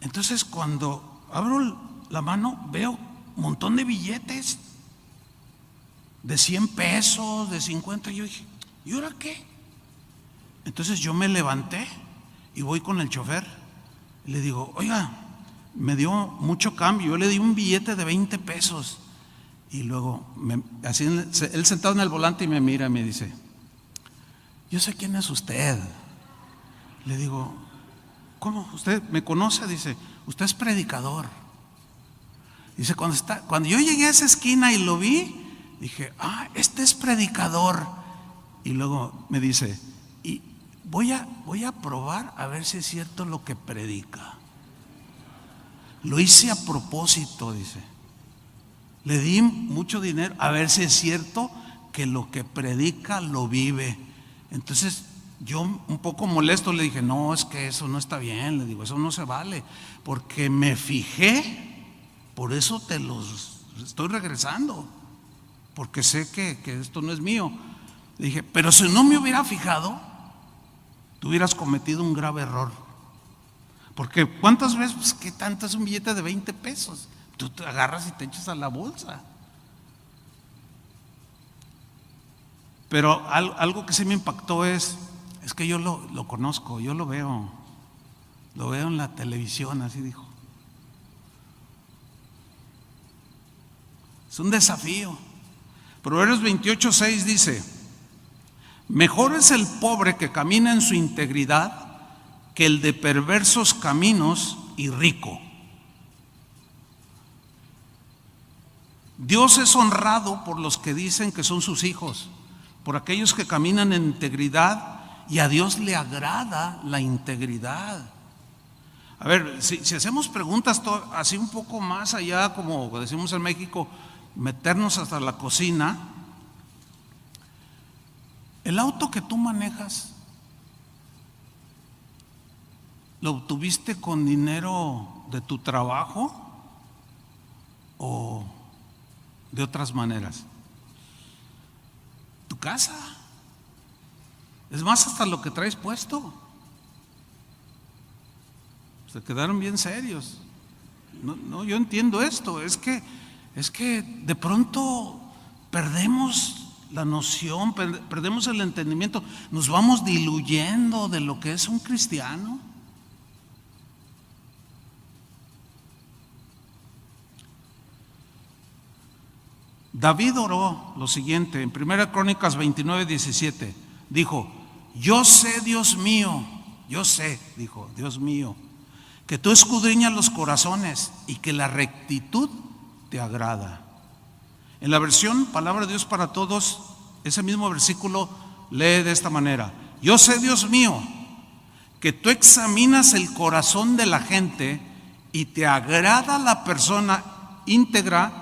Entonces cuando abro la mano, veo un montón de billetes de 100 pesos, de 50. Yo dije, ¿y ahora qué? Entonces yo me levanté y voy con el chofer y le digo, oiga, me dio mucho cambio, yo le di un billete de 20 pesos. Y luego, así él sentado en el volante y me mira y me dice, yo sé quién es usted. Le digo, ¿cómo? ¿Usted me conoce? Dice, usted es predicador. Dice, cuando yo llegué a esa esquina y lo vi, dije, este es predicador. Y luego me dice, y voy a probar a ver si es cierto lo que predica. Lo hice a propósito, dice. Le di mucho dinero a ver si es cierto que lo que predica lo vive. Entonces yo, un poco molesto, le dije, no, es que eso no está bien. Le digo, eso no se vale, porque me fijé, por eso te los estoy regresando, porque sé que esto no es mío. Le dije, pero si no me hubiera fijado, tú hubieras cometido un grave error. Porque ¿cuántas veces? Pues, ¿qué tanto es un billete de 20 pesos? Tú te agarras y te echas a la bolsa. Pero algo que sí me impactó es que yo lo conozco, yo lo veo en la televisión, así dijo. Es un desafío. Proverbios 28:6 dice: mejor es el pobre que camina en su integridad que el de perversos caminos y rico. Dios es honrado por los que dicen que son sus hijos, por aquellos que caminan en integridad, y a Dios le agrada la integridad. A ver, si hacemos preguntas así un poco más allá, como decimos en México, meternos hasta la cocina, el auto que tú manejas, ¿lo obtuviste con dinero de tu trabajo o de otras maneras? Tu casa. Es más, hasta lo que traes puesto. Se quedaron bien serios. No, yo entiendo esto. Es que de pronto perdemos la noción, perdemos el entendimiento, nos vamos diluyendo de lo que es un cristiano. David oró lo siguiente en 1 Crónicas 29:17. Dijo: yo sé, Dios mío, yo sé, dijo, Dios mío, que tú escudriñas los corazones y que la rectitud te agrada. En la versión Palabra de Dios para Todos, ese mismo versículo lee de esta manera: yo sé, Dios mío, que tú examinas el corazón de la gente y te agrada la persona íntegra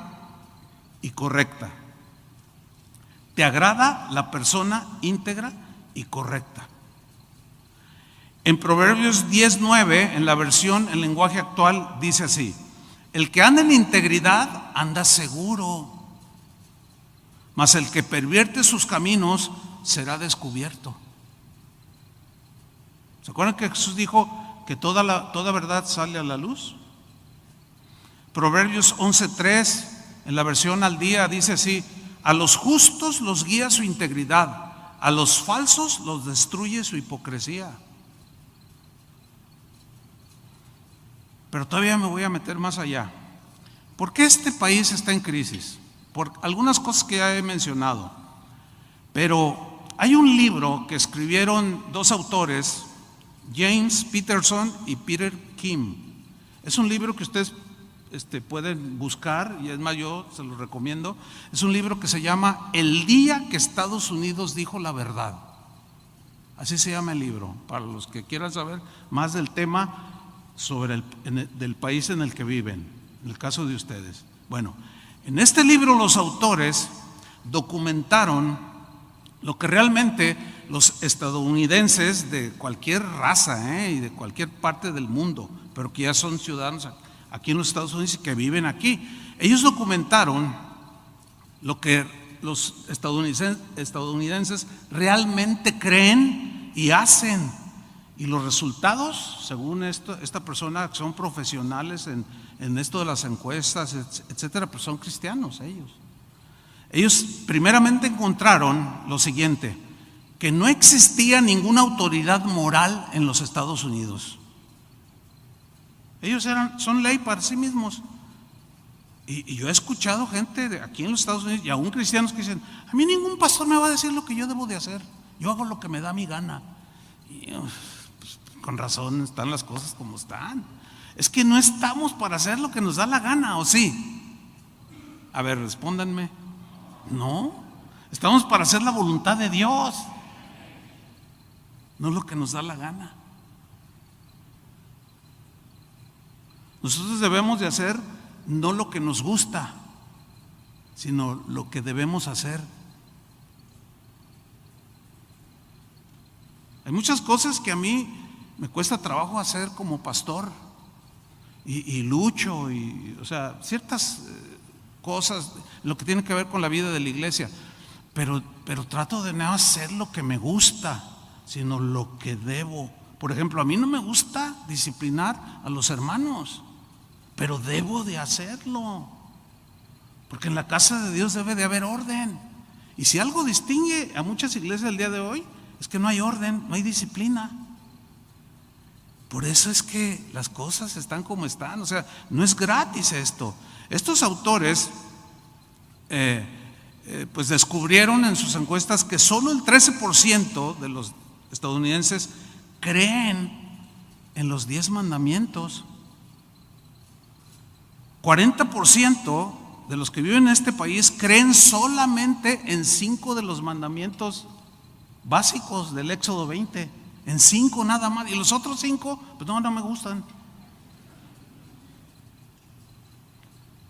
y correcta. Te agrada la persona íntegra y correcta. En Proverbios 10:9, en la versión en lenguaje actual, dice así: el que anda en integridad anda seguro, mas el que pervierte sus caminos será descubierto. ¿Se acuerdan que Jesús dijo que toda verdad sale a la luz? Proverbios 11:3, en la versión al día, dice así: a los justos los guía su integridad, a los falsos los destruye su hipocresía. Pero todavía me voy a meter más allá. ¿Por qué este país está en crisis? Por algunas cosas que ya he mencionado. Pero hay un libro que escribieron dos autores, James Peterson y Peter Kim. Es un libro que ustedes pueden buscar, y es más, yo se lo recomiendo. Es un libro que se llama El día que Estados Unidos dijo la verdad. Así se llama el libro, para los que quieran saber más del tema sobre del país en el que viven, en el caso de ustedes. Bueno, en este libro los autores documentaron lo que realmente los estadounidenses de cualquier raza y de cualquier parte del mundo, pero que ya son ciudadanos aquí en los Estados Unidos y que viven aquí, ellos documentaron lo que los estadounidenses realmente creen y hacen. Y los resultados, según esta persona, que son profesionales en esto de las encuestas, etcétera, pues son cristianos ellos. Ellos primeramente encontraron lo siguiente: que no existía ninguna autoridad moral en los Estados Unidos. Ellos son ley para sí mismos. Y yo he escuchado gente de aquí en los Estados Unidos, y aún cristianos, que dicen: a mí ningún pastor me va a decir lo que yo debo de hacer, yo hago lo que me da mi gana. Y, pues, con razón están las cosas como están. Es que no estamos para hacer lo que nos da la gana, ¿o sí? A ver, respóndanme. No, estamos para hacer la voluntad de Dios, no lo que nos da la gana. Nosotros debemos de hacer no lo que nos gusta, sino lo que debemos hacer. Hay muchas cosas que a mí me cuesta trabajo hacer como pastor, y lucho, o sea, ciertas cosas, lo que tiene que ver con la vida de la iglesia, pero trato de no hacer lo que me gusta, sino lo que debo Por ejemplo, a mí no me gusta disciplinar a los hermanos, pero debo de hacerlo, porque en la casa de Dios debe de haber orden. Y si algo distingue a muchas iglesias del día de hoy, es que no hay orden, no hay disciplina. Por eso es que las cosas están como están. O sea, no es gratis esto. Estos autores pues descubrieron en sus encuestas que solo el 13% de los estadounidenses creen en los 10 mandamientos. 40% de los que viven en este país creen solamente en 5 de los mandamientos básicos del Éxodo 20, en 5 nada más, y los otros 5 pues no me gustan.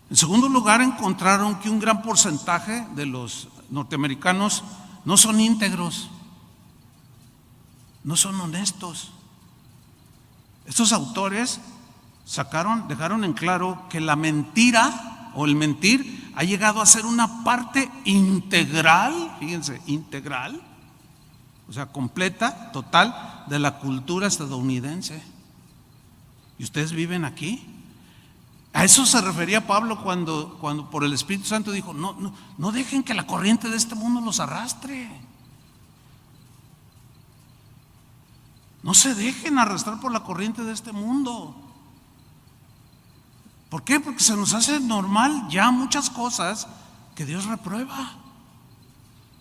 En segundo lugar, encontraron que un gran porcentaje de los norteamericanos no son íntegros, no son honestos. Estos autores dejaron en claro que la mentira o el mentir ha llegado a ser una parte integral, fíjense, integral, o sea, completa, total, de la cultura estadounidense. ¿Y ustedes viven aquí? A eso se refería Pablo cuando por el Espíritu Santo dijo: no dejen que la corriente de este mundo los arrastre. No se dejen arrastrar por la corriente de este mundo. ¿Por qué? Porque se nos hace normal ya muchas cosas que Dios reprueba.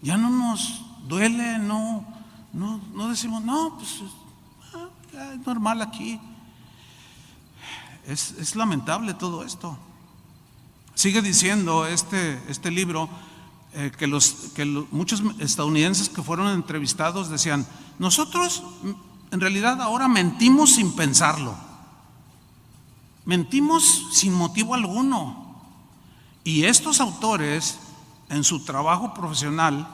Ya no nos duele, no decimos, no, pues es normal aquí. Es lamentable todo esto. Sigue diciendo este libro que muchos estadounidenses que fueron entrevistados decían: nosotros en realidad ahora mentimos sin pensarlo, mentimos sin motivo alguno. Y estos autores en su trabajo profesional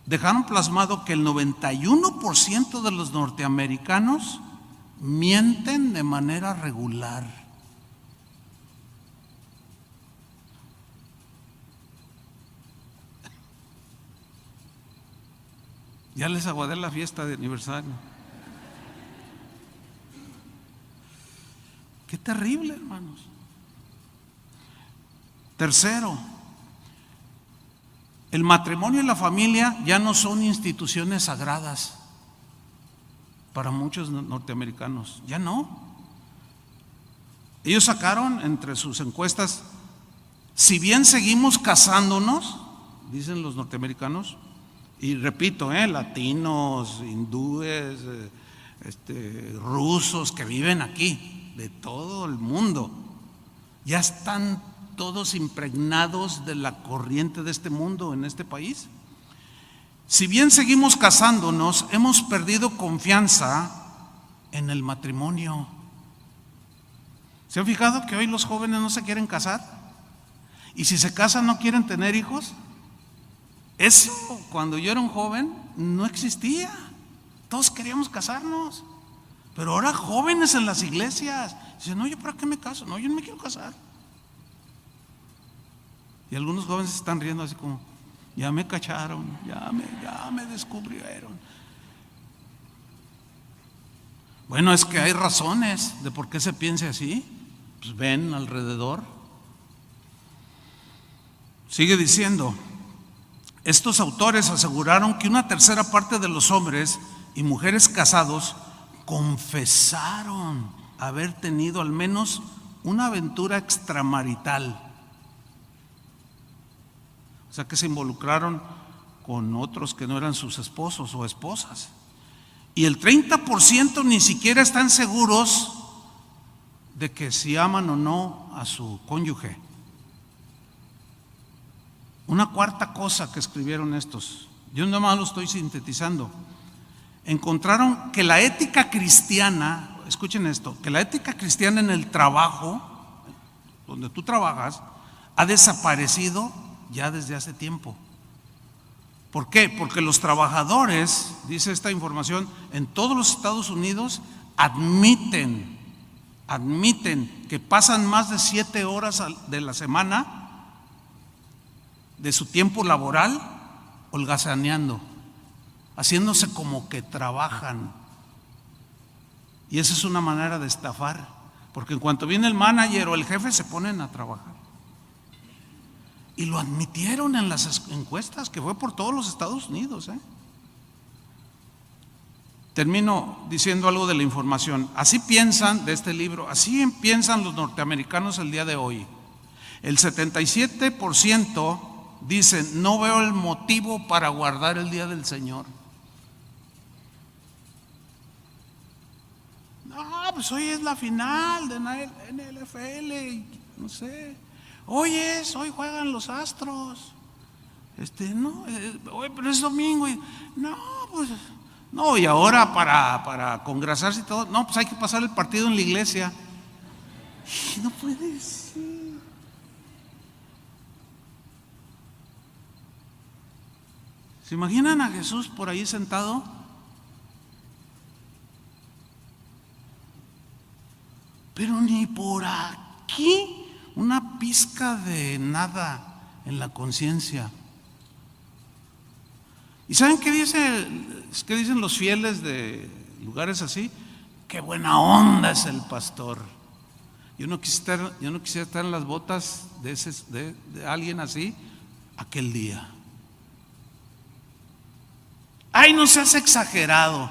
dejaron plasmado que el 91% de los norteamericanos mienten de manera regular. Ya les aguardé la fiesta de aniversario. Qué terrible, hermanos. Tercero, el matrimonio y la familia ya no son instituciones sagradas para muchos norteamericanos, ya no. Ellos sacaron entre sus encuestas: si bien seguimos casándonos, dicen los norteamericanos, y repito, latinos, hindúes, rusos que viven aquí, de todo el mundo, ya están todos impregnados de la corriente de este mundo en este país. Si bien seguimos casándonos, hemos perdido confianza en el matrimonio. ¿Se han fijado que hoy los jóvenes no se quieren casar? Y si se casan no quieren tener hijos. Eso cuando yo era un joven no existía. Todos queríamos casarnos. Pero ahora jóvenes en las iglesias dicen: no, ¿yo para qué me caso? No, yo no me quiero casar. Y algunos jóvenes se están riendo así como: ya me cacharon, ya me descubrieron. Bueno, es que hay razones de por qué se piense así. Pues ven alrededor. Sigue diciendo: estos autores aseguraron que una tercera parte de los hombres y mujeres casados confesaron haber tenido al menos una aventura extramarital. O sea, que se involucraron con otros que no eran sus esposos o esposas. Y el 30% ni siquiera están seguros de que si aman o no a su cónyuge. Una cuarta cosa que escribieron estos, yo nada más lo estoy sintetizando, encontraron que la ética cristiana, escuchen esto, que la ética cristiana en el trabajo, donde tú trabajas, ha desaparecido ya desde hace tiempo. ¿Por qué? Porque los trabajadores, dice esta información, en todos los Estados Unidos admiten que pasan más de 7 horas de la semana de su tiempo laboral holgazaneando, haciéndose como que trabajan. Y esa es una manera de estafar, porque en cuanto viene el manager o el jefe se ponen a trabajar. Y lo admitieron en las encuestas, que fue por todos los Estados Unidos. Termino diciendo algo de la información. Así piensan, de este libro, así piensan los norteamericanos el día de hoy. El 77% dicen: no veo el motivo para guardar el día del Señor. No, pues hoy es la final de NFL, no sé. Hoy juegan los Astros. No, hoy, pero es domingo. No, pues no, y ahora para congrasarse y todo, no, pues hay que pasar el partido en la iglesia. Y no puede ser. ¿Se imaginan a Jesús por ahí sentado? Pero ni por aquí una pizca de nada en la conciencia. ¿Y saben qué dicen los fieles de lugares así? Qué buena onda es el pastor. Yo no quisiera estar en las botas de alguien así aquel día. Ay, no seas exagerado.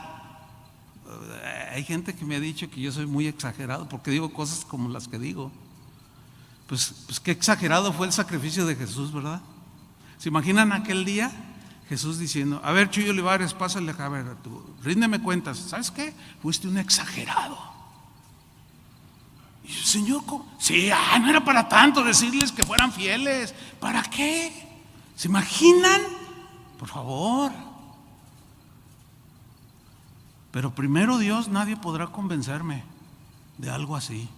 Hay gente que me ha dicho que yo soy muy exagerado porque digo cosas como las que digo. Pues qué exagerado fue el sacrificio de Jesús, ¿verdad? ¿Se imaginan aquel día? Jesús diciendo: a ver, Chuy Olivares, pásale acá, a ver, ríndeme cuentas. ¿Sabes qué? Fuiste un exagerado. Y yo: Señor, ¿cómo? Sí, no era para tanto decirles que fueran fieles. ¿Para qué? ¿Se imaginan? Por favor. Pero primero Dios, nadie podrá convencerme de algo así.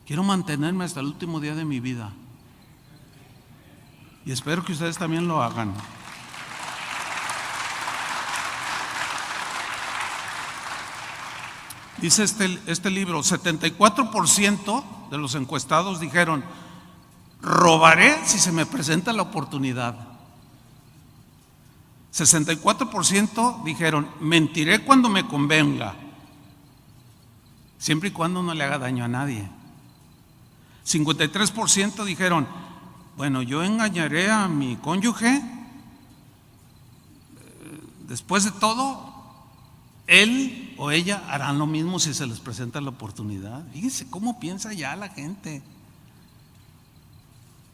Quiero mantenerme hasta el último día de mi vida. Y espero que ustedes también lo hagan. Dice este libro: 74% de los encuestados dijeron: robaré si se me presenta la oportunidad. 64% dijeron: mentiré cuando me convenga, siempre y cuando no le haga daño a nadie. 53% dijeron: bueno, yo engañaré a mi cónyuge, después de todo, él o ella harán lo mismo si se les presenta la oportunidad. Fíjense cómo piensa ya la gente.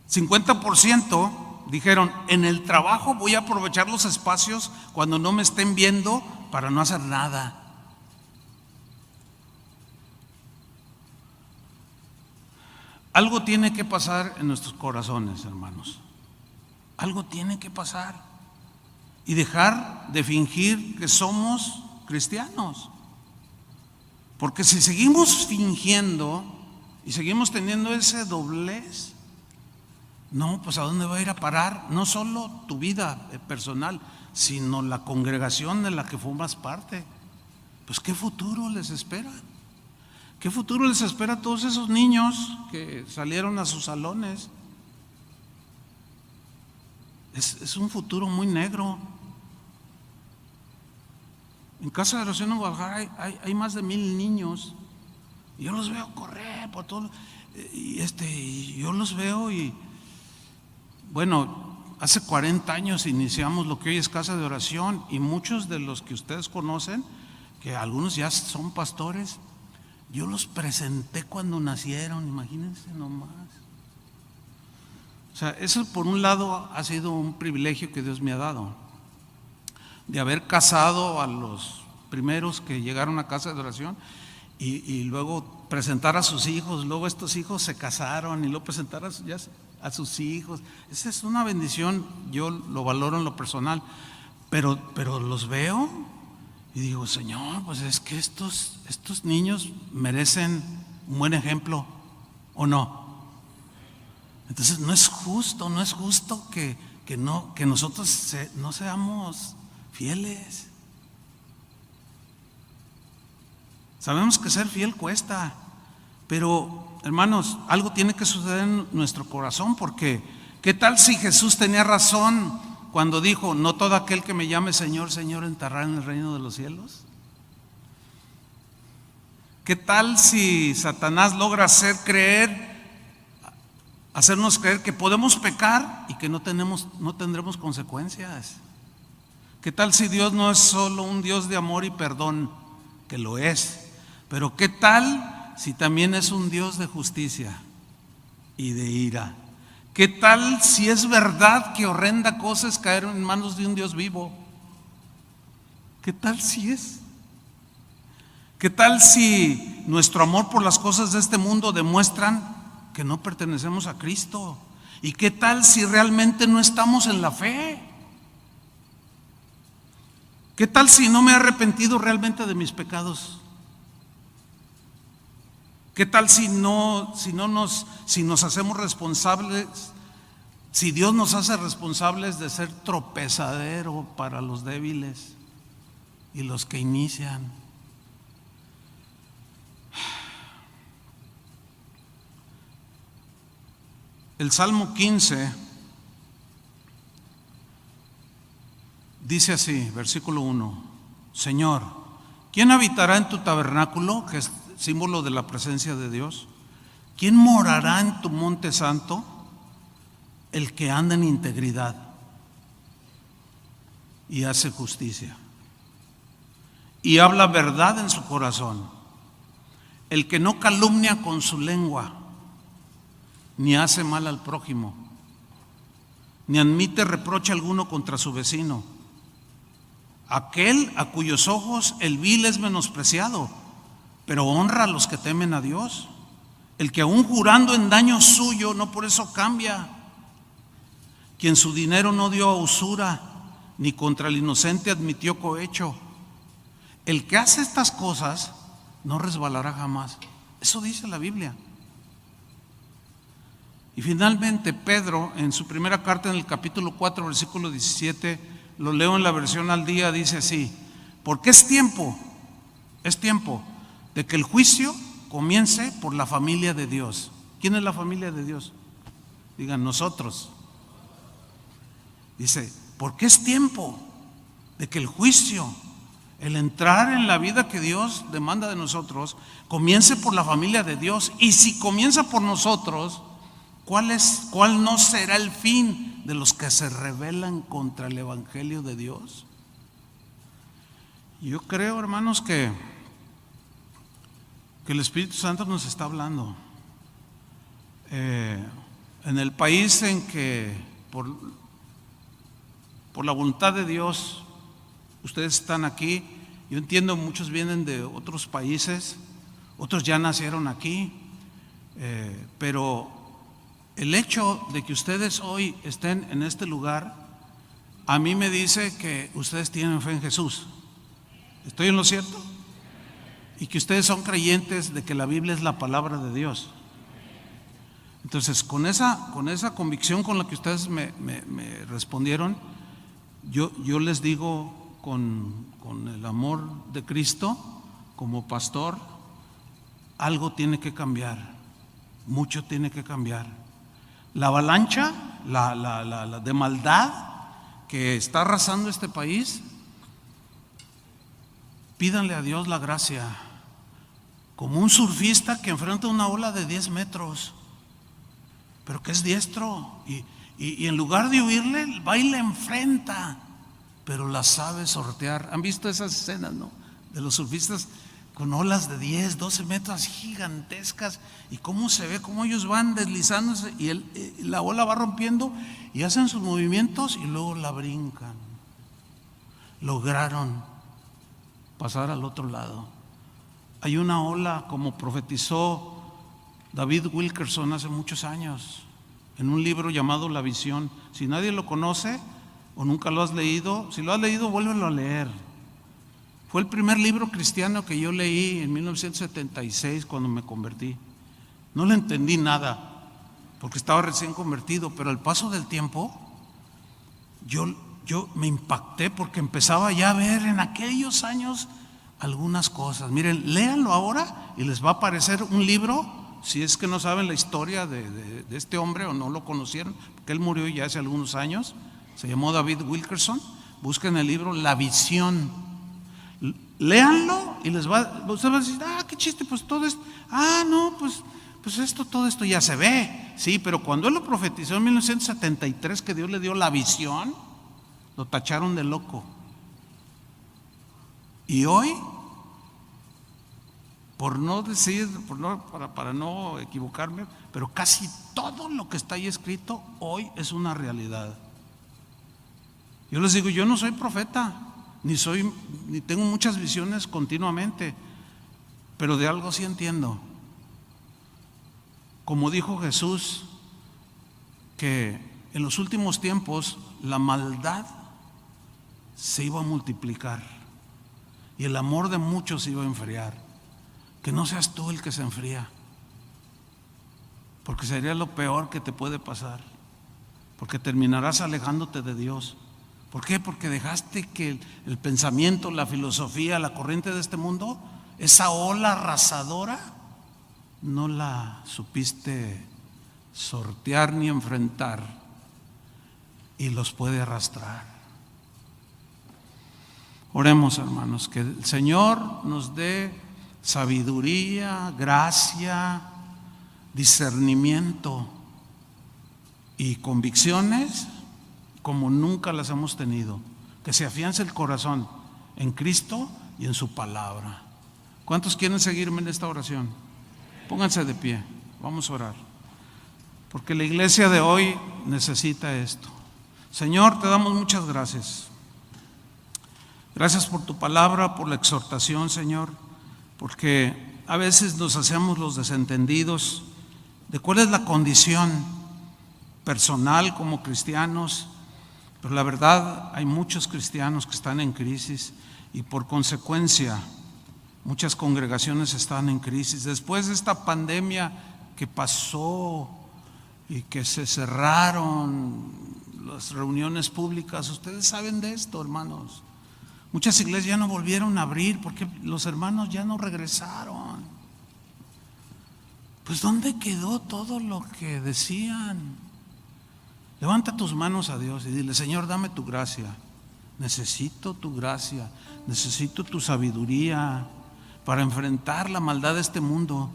50% dijeron: en el trabajo voy a aprovechar los espacios cuando no me estén viendo para no hacer nada. Algo tiene que pasar en nuestros corazones, hermanos. Algo tiene que pasar. Y dejar de fingir que somos cristianos. Porque si seguimos fingiendo y seguimos teniendo ese doblez, no, pues ¿a dónde va a ir a parar? No solo tu vida personal, sino la congregación de la que formas parte. Pues ¿qué futuro les espera? ¿Qué futuro les espera a todos esos niños que salieron a sus salones? Es un futuro muy negro. En Casa de Oración en Guadalajara hay más de 1,000 niños. Y yo los veo correr por todo. Y yo los veo y bueno, hace 40 años iniciamos lo que hoy es Casa de Oración, y muchos de los que ustedes conocen, que algunos ya son pastores, yo los presenté cuando nacieron, imagínense nomás. O sea, eso por un lado ha sido un privilegio que Dios me ha dado, de haber casado a los primeros que llegaron a Casa de Oración y luego presentar a sus hijos, luego estos hijos se casaron y luego presentar a sus hijos. Esa es una bendición, yo lo valoro en lo personal, pero los veo y digo: Señor, pues es que estos niños merecen un buen ejemplo, ¿o no? Entonces no es justo que nosotros no seamos fieles. Sabemos que ser fiel cuesta, pero hermanos, algo tiene que suceder en nuestro corazón, porque ¿qué tal si Jesús tenía razón cuando dijo: no todo aquel que me llame Señor, Señor entrará en el reino de los cielos? ¿Qué tal si Satanás logra hacernos creer que podemos pecar y que no tendremos consecuencias? ¿Qué tal si Dios no es solo un Dios de amor y perdón? Que lo es. Pero ¿qué tal si también es un Dios de justicia y de ira? ¿Qué tal si es verdad que horrenda cosa es caer en manos de un Dios vivo? ¿Qué tal si es? ¿Qué tal si nuestro amor por las cosas de este mundo demuestran que no pertenecemos a Cristo? ¿Y qué tal si realmente no estamos en la fe? ¿Qué tal si no me he arrepentido realmente de mis pecados? ¿Qué tal si nos hacemos responsables, si Dios nos hace responsables de ser tropezadero para los débiles y los que inician? El Salmo 15 dice así, versículo 1: Señor, ¿quién habitará en tu tabernáculo, que es símbolo de la presencia de Dios? ¿Quién morará en tu monte santo? El que anda en integridad y hace justicia y habla verdad en su corazón, el que no calumnia con su lengua, ni hace mal al prójimo, ni admite reproche alguno contra su vecino, aquel a cuyos ojos el vil es menospreciado, pero honra a los que temen a Dios, el que aún jurando en daño suyo no por eso cambia, quien su dinero no dio a usura, ni contra el inocente admitió cohecho. El que hace estas cosas no resbalará jamás. Eso dice la Biblia. Y finalmente Pedro, en su primera carta, en el capítulo 4, versículo 17, lo leo en la versión al día, dice así: porque es tiempo de que el juicio comience por la familia de Dios. ¿Quién es la familia de Dios? Digan, nosotros. Dice, porque es tiempo de que el juicio, el entrar en la vida que Dios demanda de nosotros, comience por la familia de Dios. Y si comienza por nosotros, ¿cuál no será el fin de los que se rebelan contra el Evangelio de Dios? Yo creo, hermanos, que el Espíritu Santo nos está hablando. En el país en que por la voluntad de Dios ustedes están aquí, yo entiendo, muchos vienen de otros países, otros ya nacieron aquí, pero el hecho de que ustedes hoy estén en este lugar, a mí me dice que ustedes tienen fe en Jesús. ¿Estoy en lo cierto? Y que ustedes son creyentes de que la Biblia es la palabra de Dios. Entonces, con esa convicción con la que ustedes me respondieron, yo les digo con el amor de Cristo, como pastor, algo tiene que cambiar, mucho tiene que cambiar. La avalancha, la de maldad que está arrasando este país, pídanle a Dios la gracia, como un surfista que enfrenta una ola de 10 metros, pero que es diestro y en lugar de huirle, va y le enfrenta, pero la sabe sortear. ¿Han visto esas escenas, no? De los surfistas con olas de 10, 12 metros gigantescas, y cómo se ve, cómo ellos van deslizándose y la ola va rompiendo y hacen sus movimientos y luego la brincan. Lograron pasar al otro lado. Hay una ola, como profetizó David Wilkerson hace muchos años, en un libro llamado La Visión. Si nadie lo conoce o nunca lo has leído, si lo has leído, vuélvelo a leer. Fue el primer libro cristiano que yo leí en 1976 cuando me convertí. No le entendí nada porque estaba recién convertido, pero al paso del tiempo yo me impacté porque empezaba ya a ver en aquellos años algunas cosas. Miren, léanlo ahora y les va a aparecer un libro, si es que no saben la historia de este hombre o no lo conocieron, porque él murió ya hace algunos años. Se llamó David Wilkerson. Busquen el libro La Visión. léanlo y usted va a decir, qué chiste, pues todo esto, no, pues todo esto ya se ve. Sí, pero cuando él lo profetizó en 1973, que Dios le dio la visión, lo tacharon de loco. Y hoy, por no decir, para no equivocarme, pero casi todo lo que está ahí escrito hoy es una realidad. Yo les digo, yo no soy profeta, ni tengo muchas visiones continuamente, pero de algo sí entiendo. Como dijo Jesús, que en los últimos tiempos la maldad se iba a multiplicar y el amor de muchos se iba a enfriar. Que no seas tú el que se enfría, porque sería lo peor que te puede pasar, porque terminarás alejándote de Dios. ¿Por qué? Porque dejaste que el pensamiento, la filosofía, la corriente de este mundo, esa ola arrasadora, no la supiste sortear ni enfrentar, y los puede arrastrar. Oremos, hermanos, que el Señor nos dé sabiduría, gracia, discernimiento y convicciones como nunca las hemos tenido. Que se afiance el corazón en Cristo y en su palabra. ¿Cuántos quieren seguirme en esta oración? Pónganse de pie, vamos a orar, porque la iglesia de hoy necesita esto. Señor, te damos muchas gracias. Gracias por tu palabra, por la exhortación, Señor, porque a veces nos hacemos los desentendidos de cuál es la condición personal como cristianos, pero la verdad hay muchos cristianos que están en crisis y por consecuencia muchas congregaciones están en crisis. Después de esta pandemia que pasó y que se cerraron las reuniones públicas, ustedes saben de esto, hermanos. Muchas iglesias ya no volvieron a abrir porque los hermanos ya no regresaron. Pues ¿dónde quedó todo lo que decían? Levanta tus manos a Dios y dile: Señor, dame tu gracia. Necesito tu gracia, necesito tu sabiduría para enfrentar la maldad de este mundo,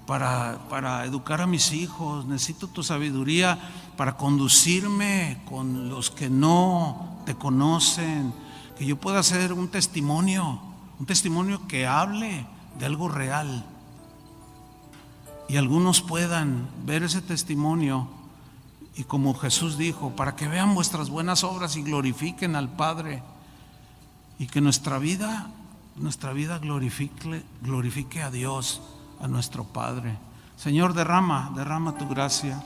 para educar a mis hijos. Necesito tu sabiduría para conducirme con los que no te conocen, que yo pueda hacer un testimonio que hable de algo real y algunos puedan ver ese testimonio, y como Jesús dijo, para que vean vuestras buenas obras y glorifiquen al Padre, y que nuestra vida glorifique a Dios, a nuestro Padre. Señor, derrama tu gracia,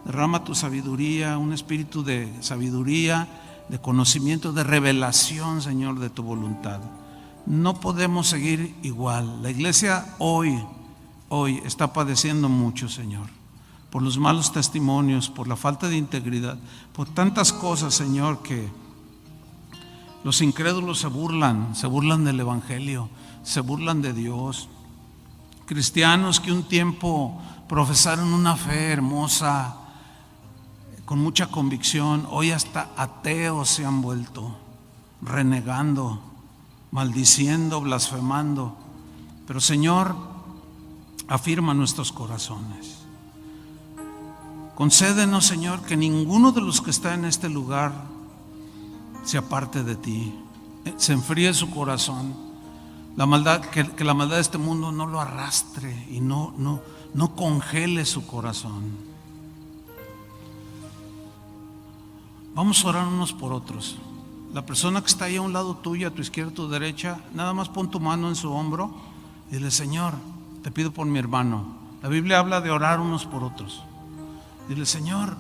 derrama tu sabiduría, un espíritu de sabiduría, de conocimiento, de revelación, Señor, de tu voluntad. No podemos seguir igual. La iglesia hoy está padeciendo mucho, Señor, por los malos testimonios, por la falta de integridad, por tantas cosas, Señor, que los incrédulos se burlan del Evangelio, se burlan de Dios. Cristianos que un tiempo profesaron una fe hermosa, con mucha convicción, hoy hasta ateos se han vuelto, renegando, maldiciendo, blasfemando. Pero Señor, afirma nuestros corazones. Concédenos, Señor, que ninguno de los que está en este lugar se aparte de ti, se enfríe su corazón. La maldad, que la maldad de este mundo no lo arrastre y no congele su corazón. Vamos a orar unos por otros. La persona que está ahí a un lado tuyo, a tu izquierda, a tu derecha, nada más pon tu mano en su hombro y dile: Señor, te pido por mi hermano. La Biblia habla de orar unos por otros. Dile: Señor,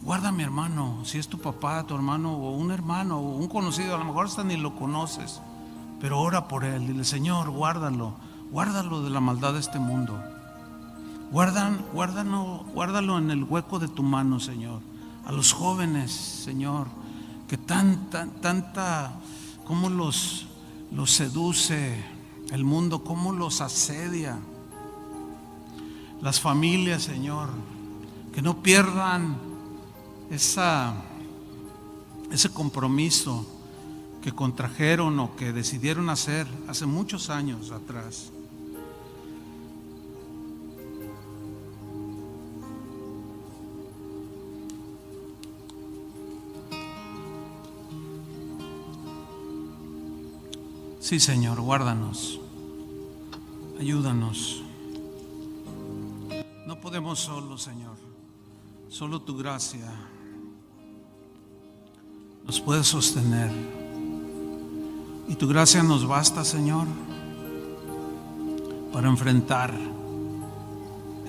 guarda a mi hermano. Si es tu papá, tu hermano, o un hermano, o un conocido, a lo mejor hasta ni lo conoces, pero ora por él. Dile: Señor, guárdalo de la maldad de este mundo. Guárdalo en el hueco de tu mano, Señor. A los jóvenes, Señor, que tanta, cómo los seduce el mundo, cómo los asedia. Las familias, Señor, que no pierdan ese compromiso que contrajeron o que decidieron hacer hace muchos años atrás. Sí, Señor, guárdanos, ayúdanos. No podemos solos, Señor. Solo tu gracia nos puede sostener. Y tu gracia nos basta, Señor, para enfrentar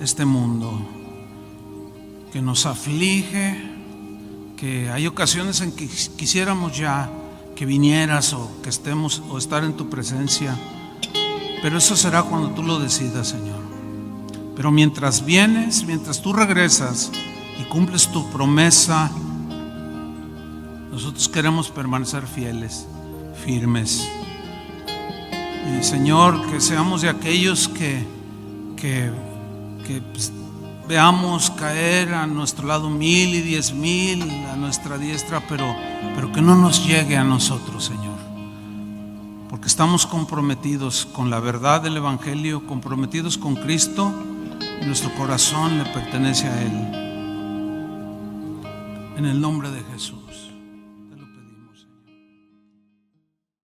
este mundo que nos aflige, que hay ocasiones en que quisiéramos ya que vinieras o que estemos o estar en tu presencia, pero eso será cuando tú lo decidas, Señor. Pero mientras vienes, mientras tú regresas y cumples tu promesa, nosotros queremos permanecer fieles, firmes. Y, Señor, que seamos de aquellos que pues, veamos caer a nuestro lado 1,000 y 10,000 a nuestra diestra, pero que no nos llegue a nosotros, Señor, porque estamos comprometidos con la verdad del Evangelio, comprometidos con Cristo, y nuestro corazón le pertenece a Él. En el nombre de Jesús.